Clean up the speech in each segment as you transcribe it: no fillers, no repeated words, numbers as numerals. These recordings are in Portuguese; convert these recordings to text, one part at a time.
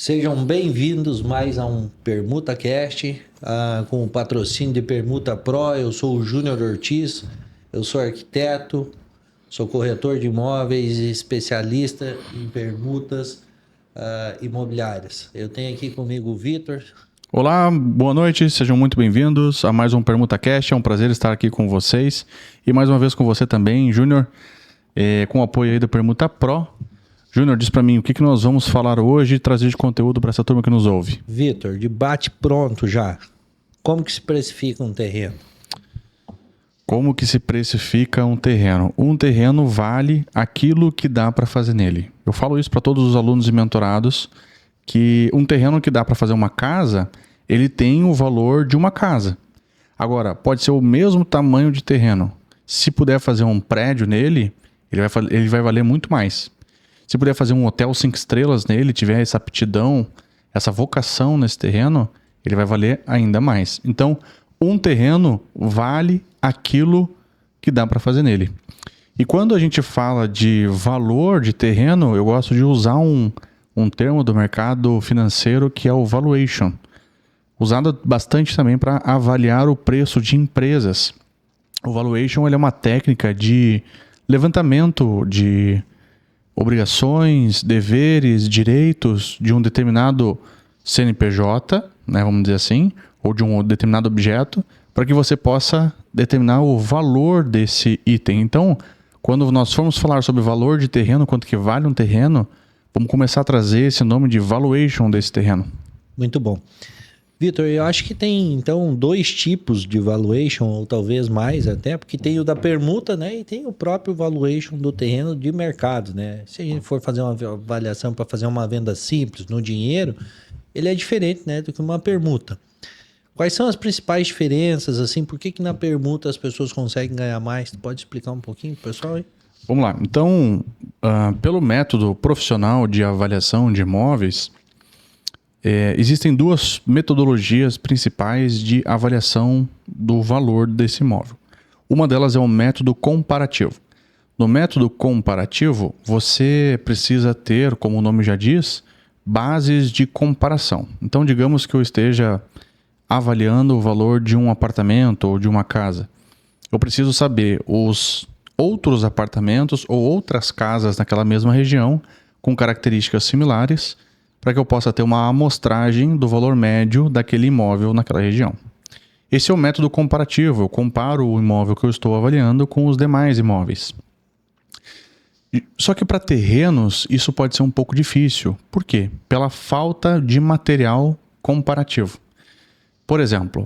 Sejam bem-vindos mais a um PermutaCast, com o patrocínio de Permuta Pro. Eu sou o Júnior Ortiz, eu sou arquiteto, sou corretor de imóveis e especialista em permutas imobiliárias. Eu tenho aqui comigo o Vitor. Olá, boa noite, sejam muito bem-vindos a mais um PermutaCast. É um prazer estar aqui com vocês e mais uma vez com você também, Júnior, com o apoio aí da Permuta Pro. Júnior, diz para mim o que nós vamos falar hoje e trazer de conteúdo para essa turma que nos ouve. Vitor, de bate pronto já. Como que se precifica um terreno? Como que se precifica um terreno? Um terreno vale aquilo que dá para fazer nele. Eu falo isso para todos os alunos e mentorados, que um terreno que dá para fazer uma casa, ele tem o valor de uma casa. Agora, pode ser o mesmo tamanho de terreno. Se puder fazer um prédio nele, ele vai valer muito mais. Se puder fazer um hotel 5 estrelas nele, tiver essa aptidão, essa vocação nesse terreno, ele vai valer ainda mais. Então, um terreno vale aquilo que dá para fazer nele. E quando a gente fala de valor de terreno, eu gosto de usar um termo do mercado financeiro que é o valuation, usado bastante também para avaliar o preço de empresas. O valuation ele é uma técnica de levantamento de obrigações, deveres, direitos de um determinado CNPJ, né, vamos dizer assim, ou de um determinado objeto, para que você possa determinar o valor desse item. Então, quando nós formos falar sobre valor de terreno, quanto que vale um terreno, vamos começar a trazer esse nome de valuation desse terreno. Muito bom. Vitor, eu acho que tem, então, dois tipos de valuation, ou talvez mais até, porque tem o da permuta, né? E tem o próprio valuation do terreno de mercado, né? Se a gente for fazer uma avaliação para fazer uma venda simples no dinheiro, ele é diferente, né, do que uma permuta. Quais são as principais diferenças, assim? Por que na permuta as pessoas conseguem ganhar mais? Tu pode explicar um pouquinho pro pessoal aí? Vamos lá. Então, pelo método profissional de avaliação de imóveis, existem duas metodologias principais de avaliação do valor desse imóvel. Uma delas é o método comparativo. No método comparativo, você precisa ter, como o nome já diz, bases de comparação. Então, digamos que eu esteja avaliando o valor de um apartamento ou de uma casa. Eu preciso saber os outros apartamentos ou outras casas naquela mesma região com características similares, para que eu possa ter uma amostragem do valor médio daquele imóvel naquela região. Esse é o método comparativo. Eu comparo o imóvel que eu estou avaliando com os demais imóveis. Só que para terrenos isso pode ser um pouco difícil. Por quê? Pela falta de material comparativo. Por exemplo,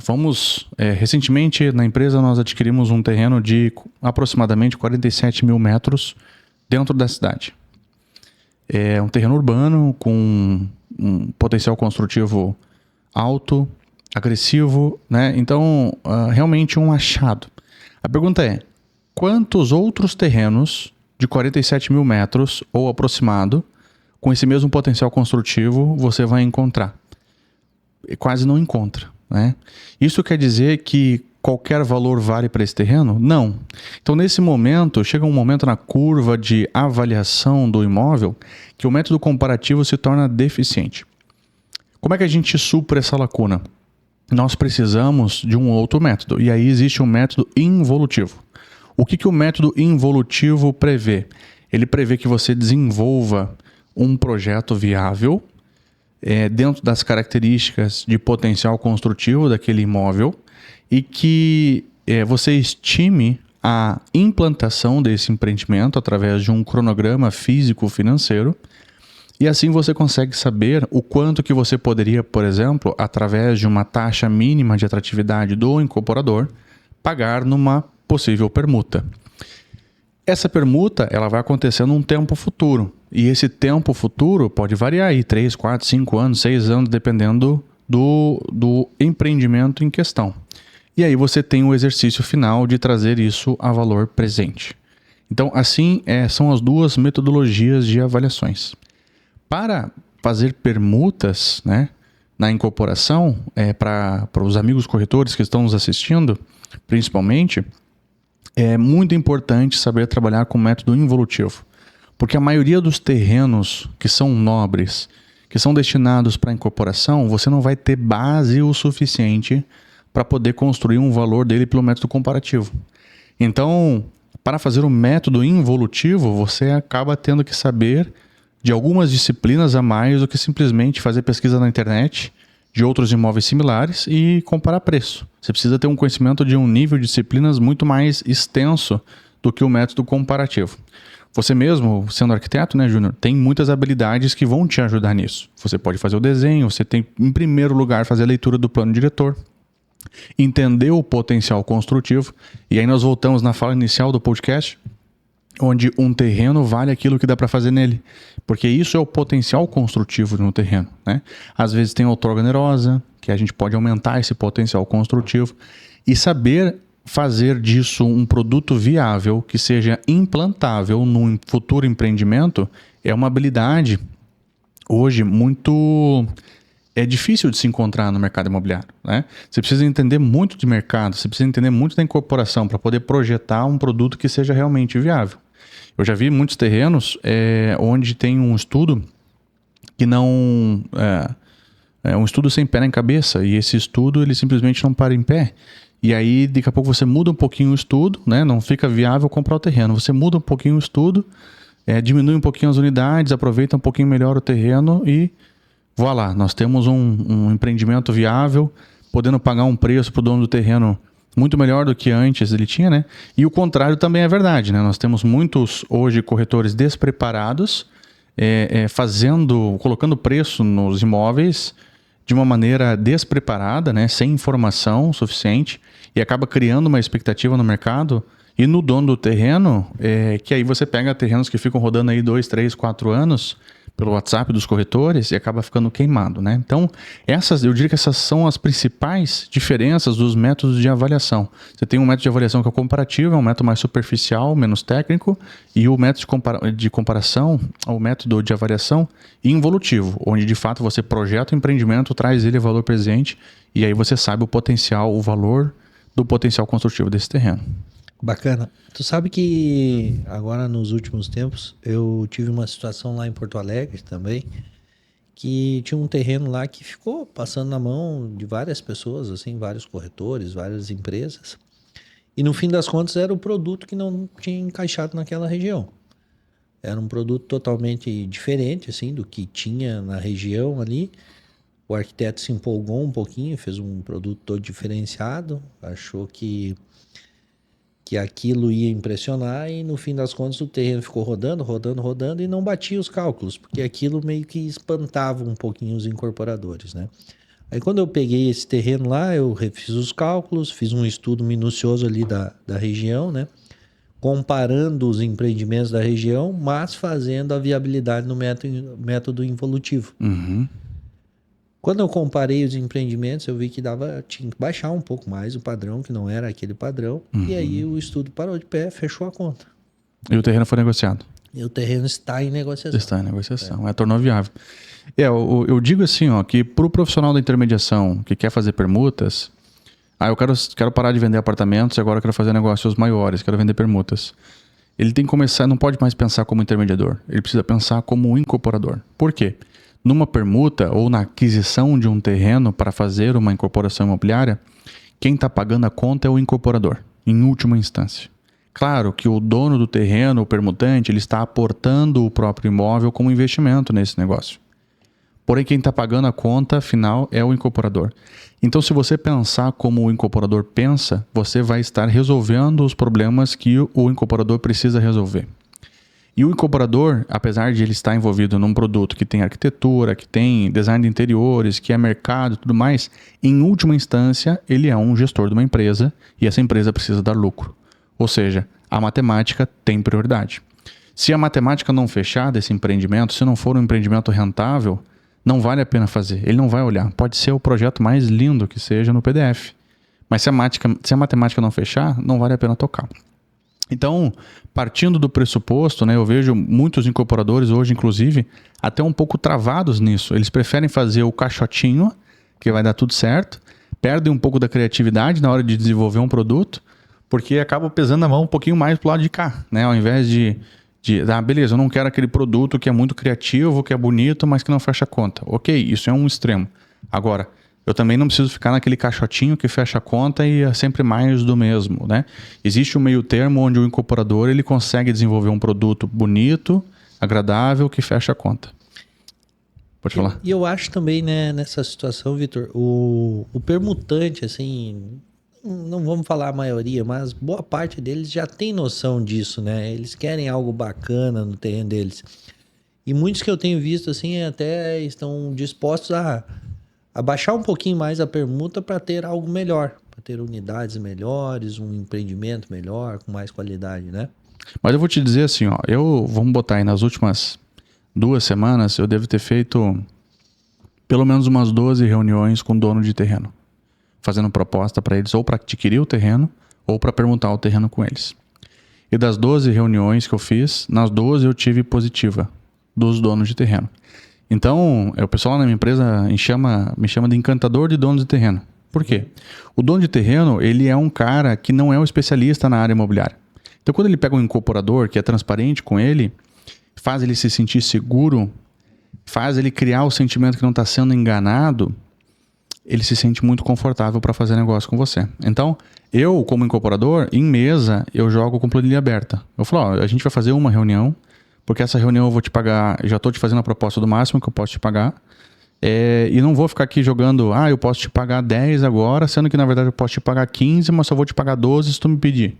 recentemente na empresa nós adquirimos um terreno de aproximadamente 47 mil metros dentro da cidade. É um terreno urbano com um potencial construtivo alto, agressivo, né? Então, realmente um achado. A pergunta é, quantos outros terrenos de 47 mil metros ou aproximado com esse mesmo potencial construtivo você vai encontrar? E quase não encontra, né? Isso quer dizer que qualquer valor vale para esse terreno? Não. Então, nesse momento, chega um momento na curva de avaliação do imóvel que o método comparativo se torna deficiente. Como é que a gente supra essa lacuna? Nós precisamos de um outro método, e aí existe um método involutivo. O que o método involutivo prevê? Ele prevê que você desenvolva um projeto viável dentro das características de potencial construtivo daquele imóvel, e que você estime a implantação desse empreendimento através de um cronograma físico-financeiro, e assim você consegue saber o quanto que você poderia, por exemplo, através de uma taxa mínima de atratividade do incorporador, pagar numa possível permuta. Essa permuta ela vai acontecer num tempo futuro, e esse tempo futuro pode variar aí 3, 4, 5 anos, 6 anos, dependendo do empreendimento em questão. E aí você tem o exercício final de trazer isso a valor presente. Então, assim, são as duas metodologias de avaliações. Para fazer permutas, né, na incorporação, para os amigos corretores que estão nos assistindo, principalmente, é muito importante saber trabalhar com o método involutivo. Porque a maioria dos terrenos que são nobres que são destinados para incorporação, você não vai ter base o suficiente para poder construir um valor dele pelo método comparativo. Então, para fazer o método involutivo, você acaba tendo que saber de algumas disciplinas a mais do que simplesmente fazer pesquisa na internet de outros imóveis similares e comparar preço. Você precisa ter um conhecimento de um nível de disciplinas muito mais extenso do que o método comparativo. Você mesmo, sendo arquiteto, né, Júnior, tem muitas habilidades que vão te ajudar nisso. Você pode fazer o desenho, você tem, em primeiro lugar, fazer a leitura do plano diretor, entender o potencial construtivo, e aí nós voltamos na fala inicial do podcast, onde um terreno vale aquilo que dá para fazer nele, porque isso é o potencial construtivo de um terreno, né? Às vezes tem outorga onerosa, que a gente pode aumentar esse potencial construtivo, e saber fazer disso um produto viável que seja implantável num futuro empreendimento é uma habilidade hoje muito difícil de se encontrar no mercado imobiliário, né? Você precisa entender muito de mercado, você precisa entender muito da incorporação para poder projetar um produto que seja realmente viável. Eu já vi muitos terrenos onde tem um estudo que não... É um estudo sem pé nem cabeça, e esse estudo ele simplesmente não para em pé. E aí, daqui a pouco, você muda um pouquinho o estudo, né? Não fica viável comprar o terreno. Você muda um pouquinho o estudo, diminui um pouquinho as unidades, aproveita um pouquinho melhor o terreno e voilà, nós temos um empreendimento viável, podendo pagar um preço para o dono do terreno muito melhor do que antes ele tinha, né? E o contrário também é verdade, né? Nós temos muitos, hoje, corretores despreparados, colocando preço nos imóveis de uma maneira despreparada, né? Sem informação suficiente, e acaba criando uma expectativa no mercado e no dono do terreno, que aí você pega terrenos que ficam rodando aí 2, 3, 4 anos pelo WhatsApp dos corretores e acaba ficando queimado, né? Então, eu diria que essas são as principais diferenças dos métodos de avaliação. Você tem um método de avaliação que é o comparativo, é um método mais superficial, menos técnico, e o método de comparação, o método de avaliação involutivo, onde de fato você projeta o empreendimento, traz ele a valor presente, e aí você sabe o potencial, o valor do potencial construtivo desse terreno. Bacana. Tu sabe que agora nos últimos tempos eu tive uma situação lá em Porto Alegre também, que tinha um terreno lá que ficou passando na mão de várias pessoas, assim, vários corretores, várias empresas. E no fim das contas era o produto que não tinha encaixado naquela região. Era um produto totalmente diferente, assim, do que tinha na região ali. O arquiteto se empolgou um pouquinho, fez um produto todo diferenciado, achou que aquilo ia impressionar, e no fim das contas o terreno ficou rodando e não batia os cálculos, porque aquilo meio que espantava um pouquinho os incorporadores, né? Aí quando eu peguei esse terreno lá, eu refiz os cálculos, fiz um estudo minucioso ali da região, né? Comparando os empreendimentos da região, mas fazendo a viabilidade no método involutivo. Uhum. Quando eu comparei os empreendimentos, eu vi que tinha que baixar um pouco mais o padrão, que não era aquele padrão. E aí o estudo parou de pé, fechou a conta. E o terreno foi negociado? E o terreno está em negociação. Está em negociação, tornou viável. Eu digo assim, ó, que para o profissional da intermediação que quer fazer permutas, eu quero parar de vender apartamentos e agora eu quero fazer negócios maiores, quero vender permutas. Ele tem que começar, não pode mais pensar como intermediador, ele precisa pensar como um incorporador. Por quê? Numa permuta ou na aquisição de um terreno para fazer uma incorporação imobiliária, quem está pagando a conta é o incorporador, em última instância. Claro que o dono do terreno, o permutante, ele está aportando o próprio imóvel como investimento nesse negócio. Porém, quem está pagando a conta final é o incorporador. Então, se você pensar como o incorporador pensa, você vai estar resolvendo os problemas que o incorporador precisa resolver. E o incorporador, apesar de ele estar envolvido num produto que tem arquitetura, que tem design de interiores, que é mercado e tudo mais, em última instância, ele é um gestor de uma empresa e essa empresa precisa dar lucro. Ou seja, a matemática tem prioridade. Se a matemática não fechar desse empreendimento, se não for um empreendimento rentável, não vale a pena fazer. Ele não vai olhar. Pode ser o projeto mais lindo que seja no PDF. Mas se a matemática não fechar, não vale a pena tocar. Então, partindo do pressuposto, né, eu vejo muitos incorporadores hoje, inclusive, até um pouco travados nisso. Eles preferem fazer o caixotinho, que vai dar tudo certo, perdem um pouco da criatividade na hora de desenvolver um produto, porque acabam pesando a mão um pouquinho mais pro lado de cá, né? Ao invés de Beleza, eu não quero aquele produto que é muito criativo, que é bonito, mas que não fecha a conta. Ok, isso é um extremo. Agora, eu também não preciso ficar naquele caixotinho que fecha a conta e é sempre mais do mesmo, né? Existe um meio termo onde o incorporador ele consegue desenvolver um produto bonito, agradável, que fecha a conta. Pode falar. E eu acho também, né, nessa situação, Vitor, o permutante, assim, não vamos falar a maioria, mas boa parte deles já tem noção disso, né? Eles querem algo bacana no terreno deles. E muitos que eu tenho visto, assim, até estão dispostos a baixar um pouquinho mais a permuta para ter algo melhor, para ter unidades melhores, um empreendimento melhor, com mais qualidade, né? Mas eu vou te dizer assim, ó, vamos botar aí nas últimas 2 semanas, eu devo ter feito pelo menos umas 12 reuniões com dono de terreno, fazendo proposta para eles ou para adquirir o terreno ou para permutar o terreno com eles. E das 12 reuniões que eu fiz, nas 12 eu tive positiva dos donos de terreno. Então, o pessoal lá na minha empresa me chama de encantador de dono de terreno. Por quê? O dono de terreno, ele é um cara que não é um especialista na área imobiliária. Então, quando ele pega um incorporador que é transparente com ele, faz ele se sentir seguro, faz ele criar o sentimento que não está sendo enganado, ele se sente muito confortável para fazer negócio com você. Então, eu, como incorporador, em mesa, eu jogo com planilha aberta. Eu falo, a gente vai fazer uma reunião, porque essa reunião eu vou te pagar, já estou te fazendo a proposta do máximo que eu posso te pagar, e não vou ficar aqui jogando, eu posso te pagar 10 agora, sendo que na verdade eu posso te pagar 15, mas só vou te pagar 12 se tu me pedir.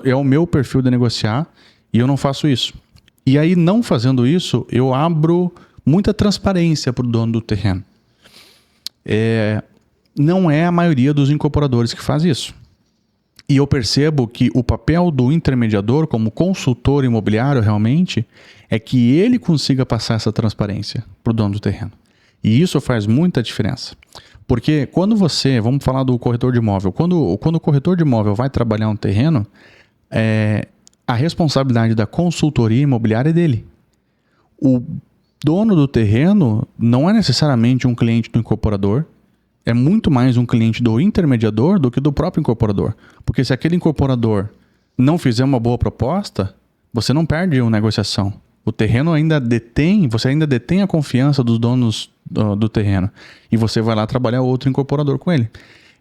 É o meu perfil de negociar e eu não faço isso. E aí, não fazendo isso, eu abro muita transparência para o dono do terreno. Não é a maioria dos incorporadores que faz isso. E eu percebo que o papel do intermediador, como consultor imobiliário realmente, é que ele consiga passar essa transparência para o dono do terreno. E isso faz muita diferença. Porque quando vamos falar do corretor de imóvel, quando o corretor de imóvel vai trabalhar um terreno, a responsabilidade da consultoria imobiliária é dele. O dono do terreno não é necessariamente um cliente do incorporador, é muito mais um cliente do intermediador do que do próprio incorporador. Porque se aquele incorporador não fizer uma boa proposta, você não perde uma negociação. O terreno você ainda detém a confiança dos donos do terreno. E você vai lá trabalhar outro incorporador com ele.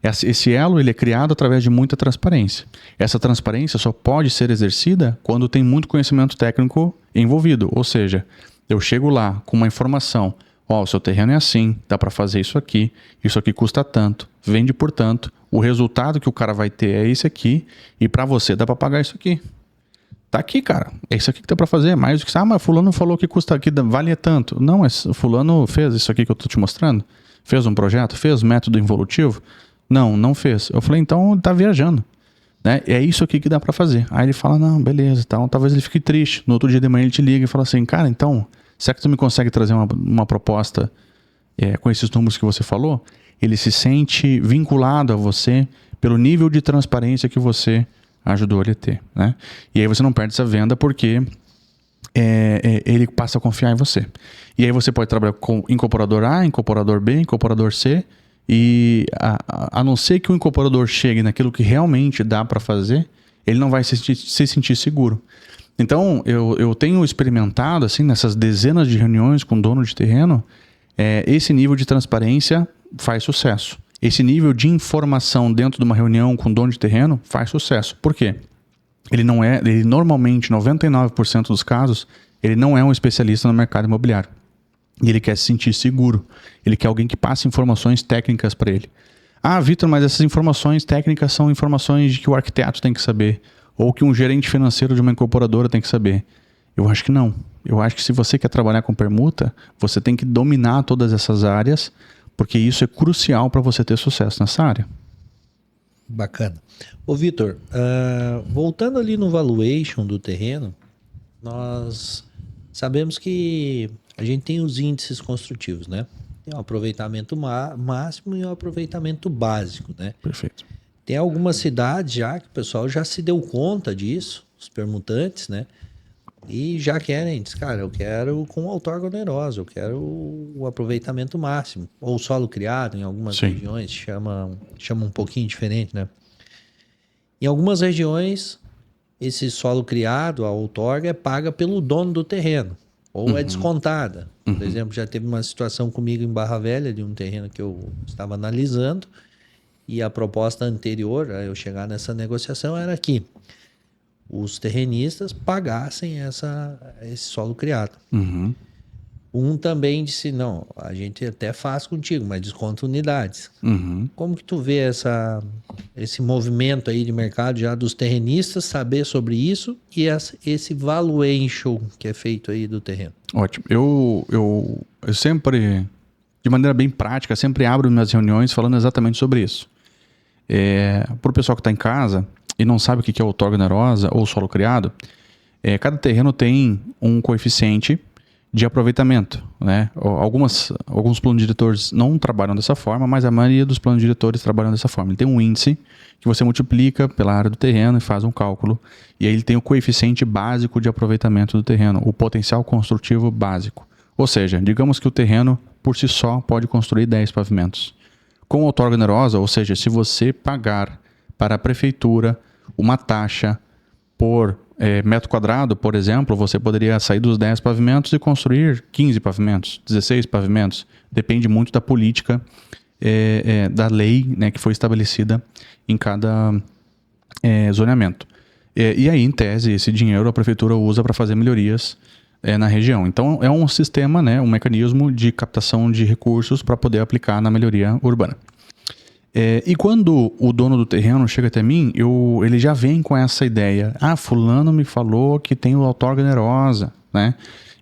Esse elo ele é criado através de muita transparência. Essa transparência só pode ser exercida quando tem muito conhecimento técnico envolvido. Ou seja, eu chego lá com uma informação. O seu terreno é assim, dá para fazer isso aqui custa tanto, vende por tanto, o resultado que o cara vai ter é esse aqui, e para você dá para pagar isso aqui. Tá aqui, cara, é isso aqui que dá para fazer, mais do que mas fulano falou que custa aqui, vale tanto. Não, mas fulano fez isso aqui que eu tô te mostrando? Fez um projeto? Fez método involutivo? Não fez. Eu falei, então tá viajando. Né? É isso aqui que dá para fazer. Aí ele fala, não, beleza, então talvez ele fique triste. No outro dia de manhã ele te liga e fala assim, cara, então, será que tu me consegue trazer uma proposta com esses números que você falou? Ele se sente vinculado a você pelo nível de transparência que você ajudou ele a ter. Né? E aí você não perde essa venda porque ele passa a confiar em você. E aí você pode trabalhar com incorporador A, incorporador B, incorporador C, e a não ser que o incorporador chegue naquilo que realmente dá para fazer, ele não vai se sentir seguro. Então, eu tenho experimentado, assim, nessas dezenas de reuniões com dono de terreno, esse nível de transparência faz sucesso. Esse nível de informação dentro de uma reunião com dono de terreno faz sucesso. Por quê? Ele normalmente, 99% dos casos, ele não é um especialista no mercado imobiliário. E ele quer se sentir seguro. Ele quer alguém que passe informações técnicas para ele. Vitor, mas essas informações técnicas são informações que o arquiteto tem que saber. Ou que um gerente financeiro de uma incorporadora tem que saber. Eu acho que não. Eu acho que se você quer trabalhar com permuta, você tem que dominar todas essas áreas, porque isso é crucial para você ter sucesso nessa área. Bacana. Ô Vitor, voltando ali no valuation do terreno, nós sabemos que a gente tem os índices construtivos, né? Tem o aproveitamento máximo e o aproveitamento básico, né? Perfeito. Tem algumas cidades já que o pessoal já se deu conta disso, os permutantes, né? E já querem, diz, cara, eu quero com outorga onerosa, eu quero o aproveitamento máximo. Ou solo criado, em algumas regiões chama um pouquinho diferente, né? Em algumas regiões, esse solo criado, a outorga, é paga pelo dono do terreno, ou é descontada. Por exemplo, já teve uma situação comigo em Barra Velha, de um terreno que eu estava analisando, e a proposta anterior a eu chegar nessa negociação era que os terrenistas pagassem esse solo criado. Um também disse, não, a gente até faz contigo, mas desconta unidades. Como que tu vê esse movimento aí de mercado já dos terrenistas, saber sobre isso e esse valuation que é feito aí do terreno? Ótimo. Eu sempre, de maneira bem prática, sempre abro minhas reuniões falando exatamente sobre isso. Para o pessoal que está em casa e não sabe o que é outorga onerosa ou solo criado, cada terreno tem um coeficiente de aproveitamento, né? Alguns planos diretores não trabalham dessa forma, mas a maioria dos planos diretores trabalham dessa forma. Ele tem um índice que você multiplica pela área do terreno e faz um cálculo, e aí ele tem o coeficiente básico de aproveitamento do terreno, o potencial construtivo básico. Ou seja, digamos que o terreno por si só pode construir 10 pavimentos. Com outorga onerosa, ou seja, se você pagar para a prefeitura uma taxa por metro quadrado, por exemplo, você poderia sair dos 10 pavimentos e construir 15 pavimentos, 16 pavimentos. Depende muito da política, da lei, né, que foi estabelecida em cada zoneamento. E aí, em tese, esse dinheiro a prefeitura usa para fazer melhorias na região. Então, é um sistema, né, um mecanismo de captação de recursos para poder aplicar na melhoria urbana. E quando o dono do terreno chega até mim, ele já vem com essa ideia. Fulano me falou que tem outorga onerosa, né?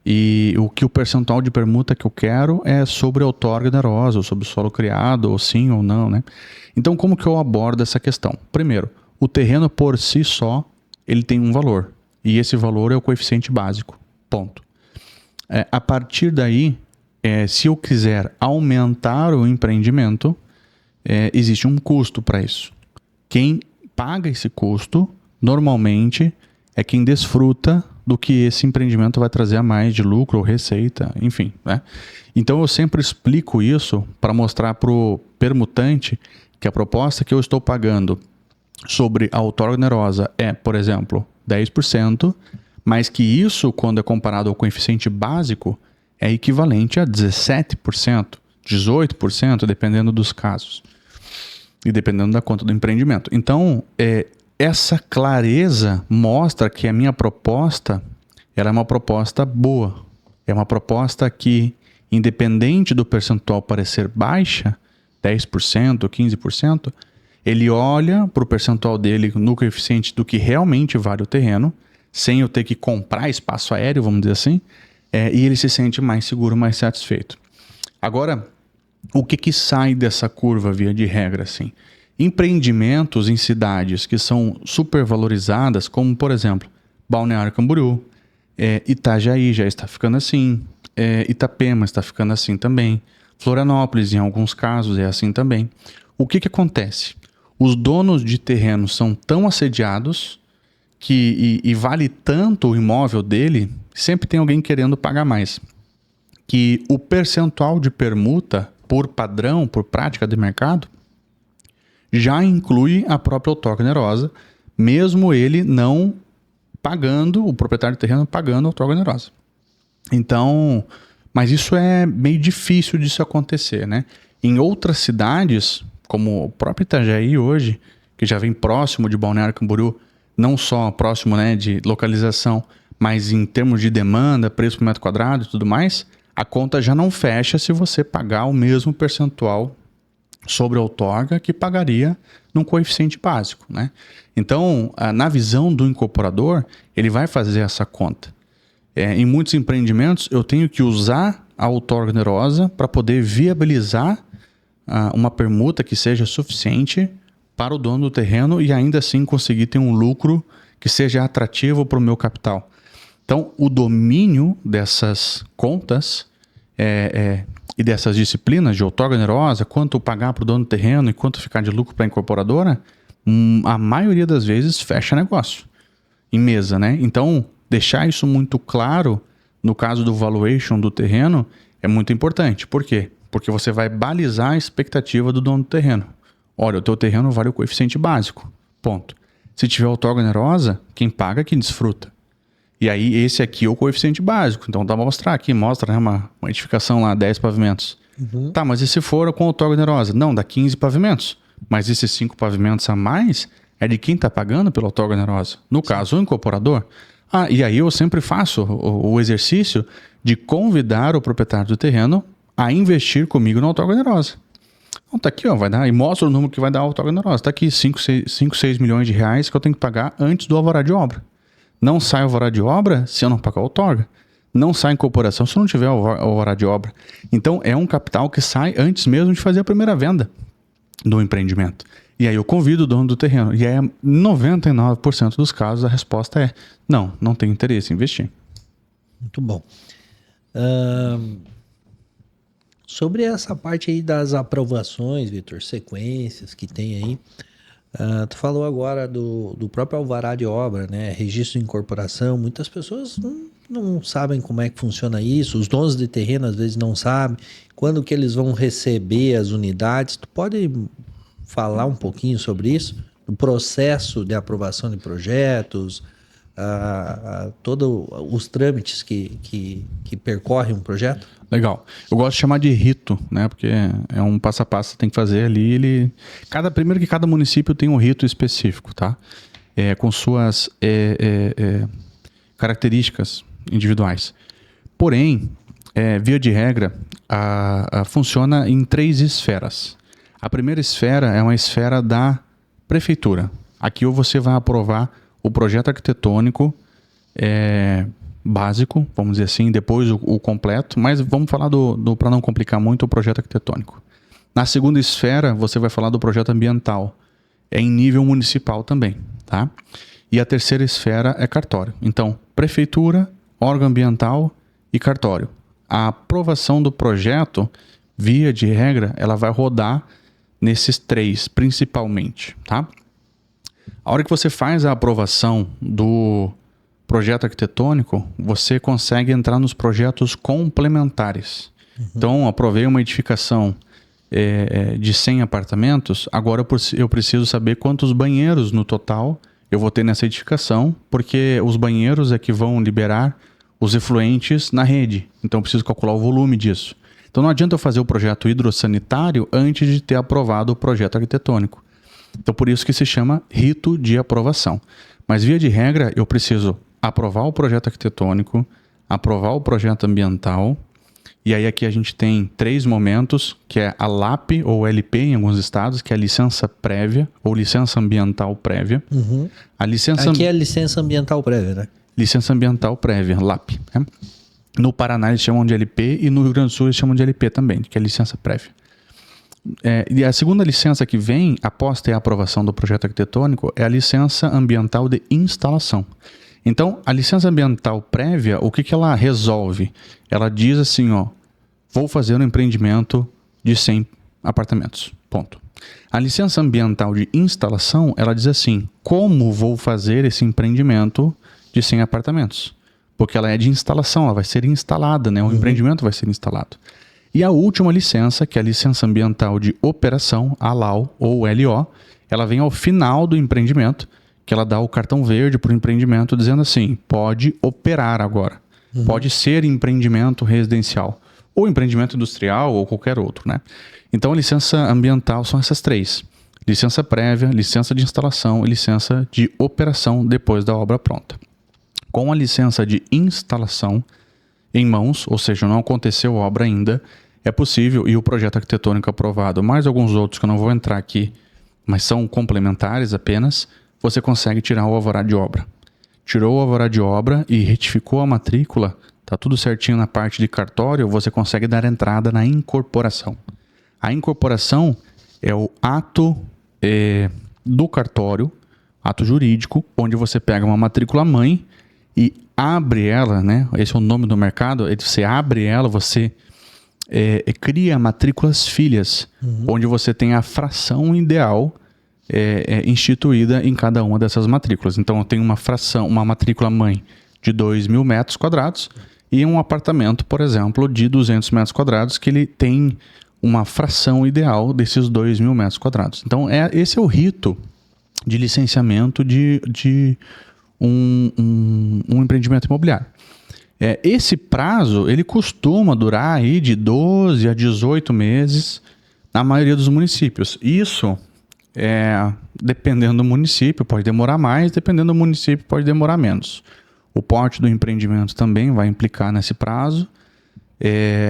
E o percentual de permuta que eu quero é sobre a outorga onerosa, ou sobre o solo criado, ou sim ou não, né? Então, como que eu abordo essa questão? Primeiro, o terreno por si só, ele tem um valor. E esse valor é o coeficiente básico. Ponto. A partir daí, se eu quiser aumentar o empreendimento, existe um custo para isso. Quem paga esse custo, normalmente, é quem desfruta do que esse empreendimento vai trazer a mais de lucro ou receita, enfim, né? Então eu sempre explico isso para mostrar para o permutante que a proposta que eu estou pagando sobre a outorga onerosa é, por exemplo, 10%, mas que isso, quando é comparado ao coeficiente básico, é equivalente a 17%, 18%, dependendo dos casos. E dependendo da conta do empreendimento. Então, essa clareza mostra que a minha proposta ela é uma proposta boa. É uma proposta que, independente do percentual parecer baixa, 10%, 15%, ele olha para o percentual dele no coeficiente do que realmente vale o terreno, sem eu ter que comprar espaço aéreo, vamos dizer assim, e ele se sente mais seguro, mais satisfeito. Agora, o que sai dessa curva, via de regra, assim? Empreendimentos em cidades que são supervalorizadas, como, por exemplo, Balneário Camboriú, Itajaí já está ficando assim, Itapema está ficando assim também, Florianópolis, em alguns casos, é assim também. O que acontece? Os donos de terreno são tão assediados e vale tanto o imóvel dele, sempre tem alguém querendo pagar mais, que o percentual de permuta por padrão, por prática de mercado, já inclui a própria outorga onerosa, mesmo ele não pagando, o proprietário do terreno pagando a outorga onerosa. Então, mas isso é meio difícil disso acontecer, né? Em outras cidades, como o próprio Itajaí hoje, que já vem próximo de Balneário Camboriú, não só próximo, né, de localização, mas em termos de demanda, preço por metro quadrado e tudo mais, a conta já não fecha se você pagar o mesmo percentual sobre a outorga que pagaria num coeficiente básico, né? Então, na visão do incorporador, ele vai fazer essa conta. Em muitos empreendimentos, eu tenho que usar a outorga onerosa para poder viabilizar uma permuta que seja suficiente para o dono do terreno e ainda assim conseguir ter um lucro que seja atrativo para o meu capital. Então, o domínio dessas contas e dessas disciplinas de outorga onerosa, quanto pagar para o dono do terreno e quanto ficar de lucro para a incorporadora, a maioria das vezes fecha negócio em mesa, né? Então, deixar isso muito claro no caso do valuation do terreno é muito importante. Por quê? Porque você vai balizar a expectativa do dono do terreno. Olha, o teu terreno vale o coeficiente básico, ponto. Se tiver outorga onerosa, quem paga é quem desfruta. E aí esse aqui é o coeficiente básico. Então dá pra mostrar aqui, mostra, né, uma edificação lá, 10 pavimentos. Tá, mas e se for com outorga onerosa? Não, dá 15 pavimentos. Mas esses 5 pavimentos a mais é de quem está pagando pela outorga onerosa. No caso, o incorporador. E aí eu sempre faço o exercício de convidar o proprietário do terreno a investir comigo na outorga onerosa. Então tá aqui, ó, vai dar, e mostra o número que vai dar a outorga onerosa. Tá aqui 5, 6 milhões de reais que eu tenho que pagar antes do alvará de obra. Não sai o alvará de obra se eu não pagar a outorga. Não sai incorporação se não tiver o alvará de obra. Então é um capital que sai antes mesmo de fazer a primeira venda do empreendimento. E aí eu convido o dono do terreno. E aí 99% dos casos a resposta é não tem interesse em investir. Muito bom. Sobre essa parte aí das aprovações, Vitor, sequências que tem aí, tu falou agora do próprio alvará de obra, né? Registro de incorporação. Muitas pessoas não sabem como é que funciona isso. Os donos de terreno às vezes não sabem quando que eles vão receber as unidades. Tu pode falar um pouquinho sobre isso? O processo de aprovação de projetos, todos os trâmites que percorrem um projeto? Legal. Eu gosto de chamar de rito, né? Porque é um passo a passo que você tem que fazer ali. Primeiro que cada município tem um rito específico, tá? Com suas características individuais. Porém, via de regra, funciona em 3 esferas. A primeira esfera é uma esfera da prefeitura. Aqui você vai aprovar o projeto arquitetônico básico, vamos dizer assim, depois o completo, mas vamos falar para não complicar muito, o projeto arquitetônico. Na segunda esfera, você vai falar do projeto ambiental. É em nível municipal também, tá? E a terceira esfera é cartório. Então, prefeitura, órgão ambiental e cartório. A aprovação do projeto, via de regra, ela vai rodar nesses 3, principalmente, tá? A hora que você faz a aprovação do projeto arquitetônico, você consegue entrar nos projetos complementares. Então, aprovei uma edificação de 100 apartamentos, agora eu preciso saber quantos banheiros no total eu vou ter nessa edificação, porque os banheiros é que vão liberar os efluentes na rede. Então, eu preciso calcular o volume disso. Então, não adianta eu fazer o projeto hidrossanitário antes de ter aprovado o projeto arquitetônico. Então, por isso que se chama rito de aprovação. Mas, via de regra, eu preciso aprovar o projeto arquitetônico, aprovar o projeto ambiental, e aí aqui a gente tem 3 momentos, que é a LAP ou LP em alguns estados, que é a licença prévia ou licença ambiental prévia. Aqui é a licença ambiental prévia, né? Licença ambiental prévia, LAP. Né? No Paraná eles chamam de LP e no Rio Grande do Sul eles chamam de LP também, que é licença prévia. E a segunda licença que vem, após ter a aprovação do projeto arquitetônico, é a licença ambiental de instalação. Então, a licença ambiental prévia, o que ela resolve? Ela diz assim, vou fazer um empreendimento de 100 apartamentos, ponto. A licença ambiental de instalação, ela diz assim, como vou fazer esse empreendimento de 100 apartamentos? Porque ela é de instalação, ela vai ser instalada, né? O empreendimento vai ser instalado. E a última licença, que é a licença ambiental de operação, a LAO ou LO, ela vem ao final do empreendimento, que ela dá o cartão verde para o empreendimento, dizendo assim, pode operar agora. Pode ser empreendimento residencial, ou empreendimento industrial, ou qualquer outro, né? Então, a licença ambiental são essas 3. Licença prévia, licença de instalação e licença de operação depois da obra pronta. Com a licença de instalação em mãos, ou seja, não aconteceu obra ainda, é possível, e o projeto arquitetônico aprovado, mais alguns outros que eu não vou entrar aqui, mas são complementares apenas, você consegue tirar o alvará de obra. Tirou o alvará de obra e retificou a matrícula, tá tudo certinho na parte de cartório, você consegue dar entrada na incorporação. A incorporação é o ato do cartório, ato jurídico, onde você pega uma matrícula mãe e abre ela, né? Esse é o nome do mercado, você abre ela, você cria matrículas filhas, onde você tem a fração ideal instituída em cada uma dessas matrículas. Então, eu tenho uma matrícula mãe de 2.000 metros quadrados e um apartamento, por exemplo, de 200 metros quadrados, que ele tem uma fração ideal desses 2.000 metros quadrados. Então, esse é o rito de licenciamento de um empreendimento imobiliário. Esse prazo, ele costuma durar aí de 12 a 18 meses na maioria dos municípios. Isso, dependendo do município, pode demorar mais, dependendo do município, pode demorar menos. O porte do empreendimento também vai implicar nesse prazo,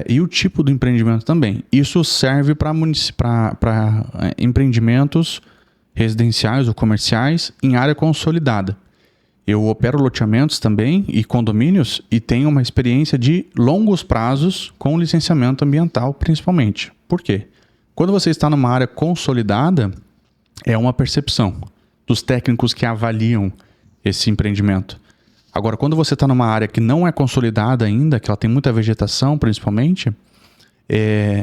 e o tipo do empreendimento também. Isso serve para empreendimentos residenciais ou comerciais em área consolidada. Eu opero loteamentos também e condomínios e tenho uma experiência de longos prazos com licenciamento ambiental, principalmente. Por quê? Quando você está numa área consolidada, é uma percepção dos técnicos que avaliam esse empreendimento. Agora, quando você está numa área que não é consolidada ainda, que ela tem muita vegetação, principalmente,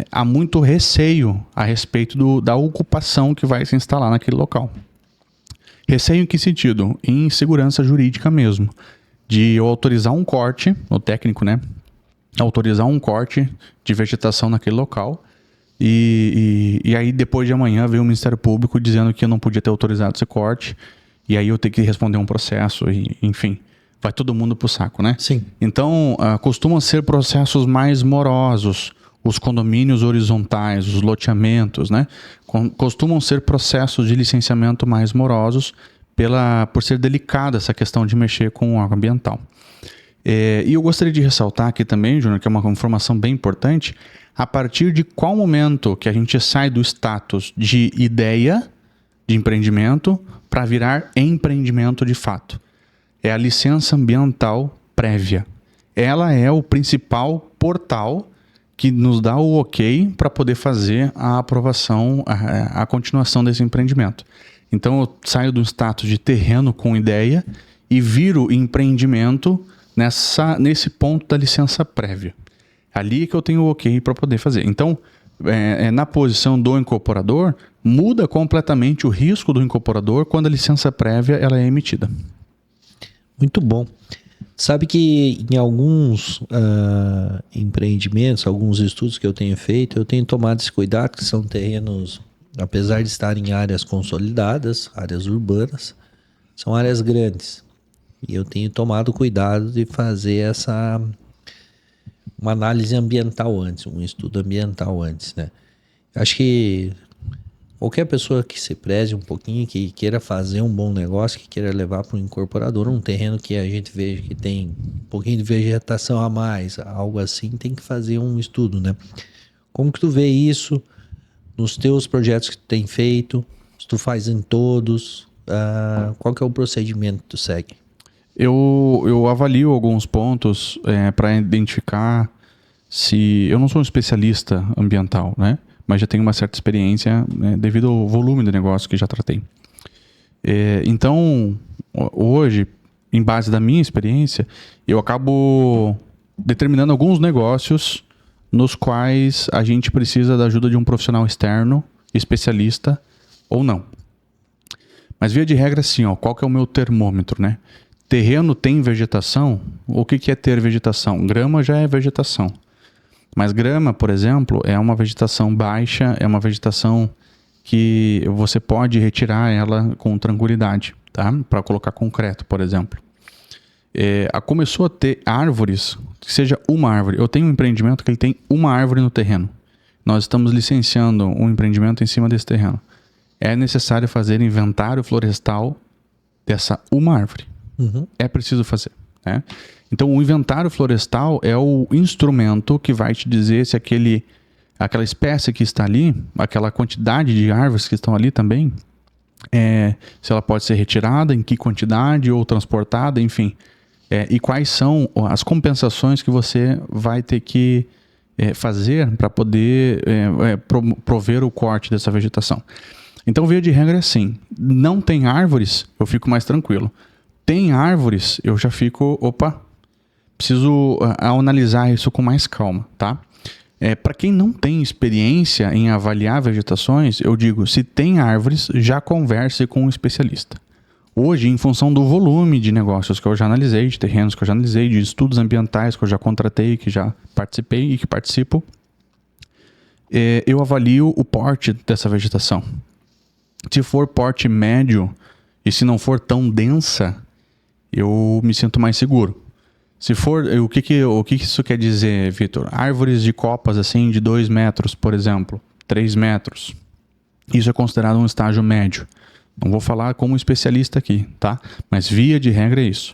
há muito receio a respeito da ocupação que vai se instalar naquele local. Receio em que sentido? Em segurança jurídica mesmo. De eu autorizar um corte, o técnico, né? Autorizar um corte de vegetação naquele local. E aí, depois de amanhã, veio o Ministério Público dizendo que eu não podia ter autorizado esse corte. E aí eu tenho que responder um processo, enfim. Vai todo mundo pro saco, né? Sim. Então, costumam ser processos mais morosos. Os condomínios horizontais, os loteamentos, né? Costumam ser processos de licenciamento mais morosos por ser delicada essa questão de mexer com água ambiental. E eu gostaria de ressaltar aqui também, Júnior, que é uma informação bem importante, a partir de qual momento que a gente sai do status de ideia de empreendimento para virar empreendimento de fato. É a licença ambiental prévia. Ela é o principal portal que nos dá o ok para poder fazer a aprovação, a continuação desse empreendimento. Então eu saio do status de terreno com ideia e viro empreendimento nesse ponto da licença prévia. Ali que eu tenho o ok para poder fazer. Então, na posição do incorporador, muda completamente o risco do incorporador quando a licença prévia ela é emitida. Muito bom. Sabe que em alguns empreendimentos, alguns estudos que eu tenho feito, eu tenho tomado esse cuidado, que são terrenos, apesar de estarem em áreas consolidadas, áreas urbanas, são áreas grandes. E eu tenho tomado cuidado de fazer uma análise ambiental antes, um estudo ambiental antes, né? Acho que qualquer pessoa que se preze um pouquinho, que queira fazer um bom negócio, que queira levar para um incorporador, um terreno que a gente veja que tem um pouquinho de vegetação a mais, algo assim, tem que fazer um estudo, né? Como que tu vê isso nos teus projetos que tu tem feito? Se tu faz em todos, qual que é o procedimento que tu segue? Eu avalio alguns pontos para identificar se... Eu não sou um especialista ambiental, né? Mas já tenho uma certa experiência devido ao volume do negócio que já tratei. Então, hoje, em base da minha experiência, eu acabo determinando alguns negócios nos quais a gente precisa da ajuda de um profissional externo, especialista ou não. Mas via de regra, assim, qual que é o meu termômetro, né? Terreno tem vegetação? O que é ter vegetação? Grama já é vegetação. Mas grama, por exemplo, é uma vegetação baixa, é uma vegetação que você pode retirar ela com tranquilidade, tá? Para colocar concreto, por exemplo. Começou a ter árvores, que seja uma árvore. Eu tenho um empreendimento que ele tem uma árvore no terreno. Nós estamos licenciando um empreendimento em cima desse terreno. É necessário fazer inventário florestal dessa uma árvore. Uhum. É preciso fazer, né? Então, o inventário florestal é o instrumento que vai te dizer se aquela espécie que está ali, aquela quantidade de árvores que estão ali também, se ela pode ser retirada, em que quantidade, ou transportada, enfim. E quais são as compensações que você vai ter que fazer para poder prover o corte dessa vegetação. Então, via de regra é assim. Não tem árvores, eu fico mais tranquilo. Tem árvores, eu já fico... Preciso analisar isso com mais calma, tá? Para quem não tem experiência em avaliar vegetações, eu digo, se tem árvores, já converse com um especialista. Hoje, em função do volume de negócios que eu já analisei, de terrenos que eu já analisei, de estudos ambientais que eu já contratei, que já participei e que participo, eu avalio o porte dessa vegetação. Se for porte médio, E se não for tão densa, eu me sinto mais seguro. Se for, o que isso quer dizer, Vitor? Árvores de copas assim de 2 metros, por exemplo, 3 metros. Isso é considerado um estágio médio. Não vou falar como especialista aqui, tá? Mas via de regra é isso.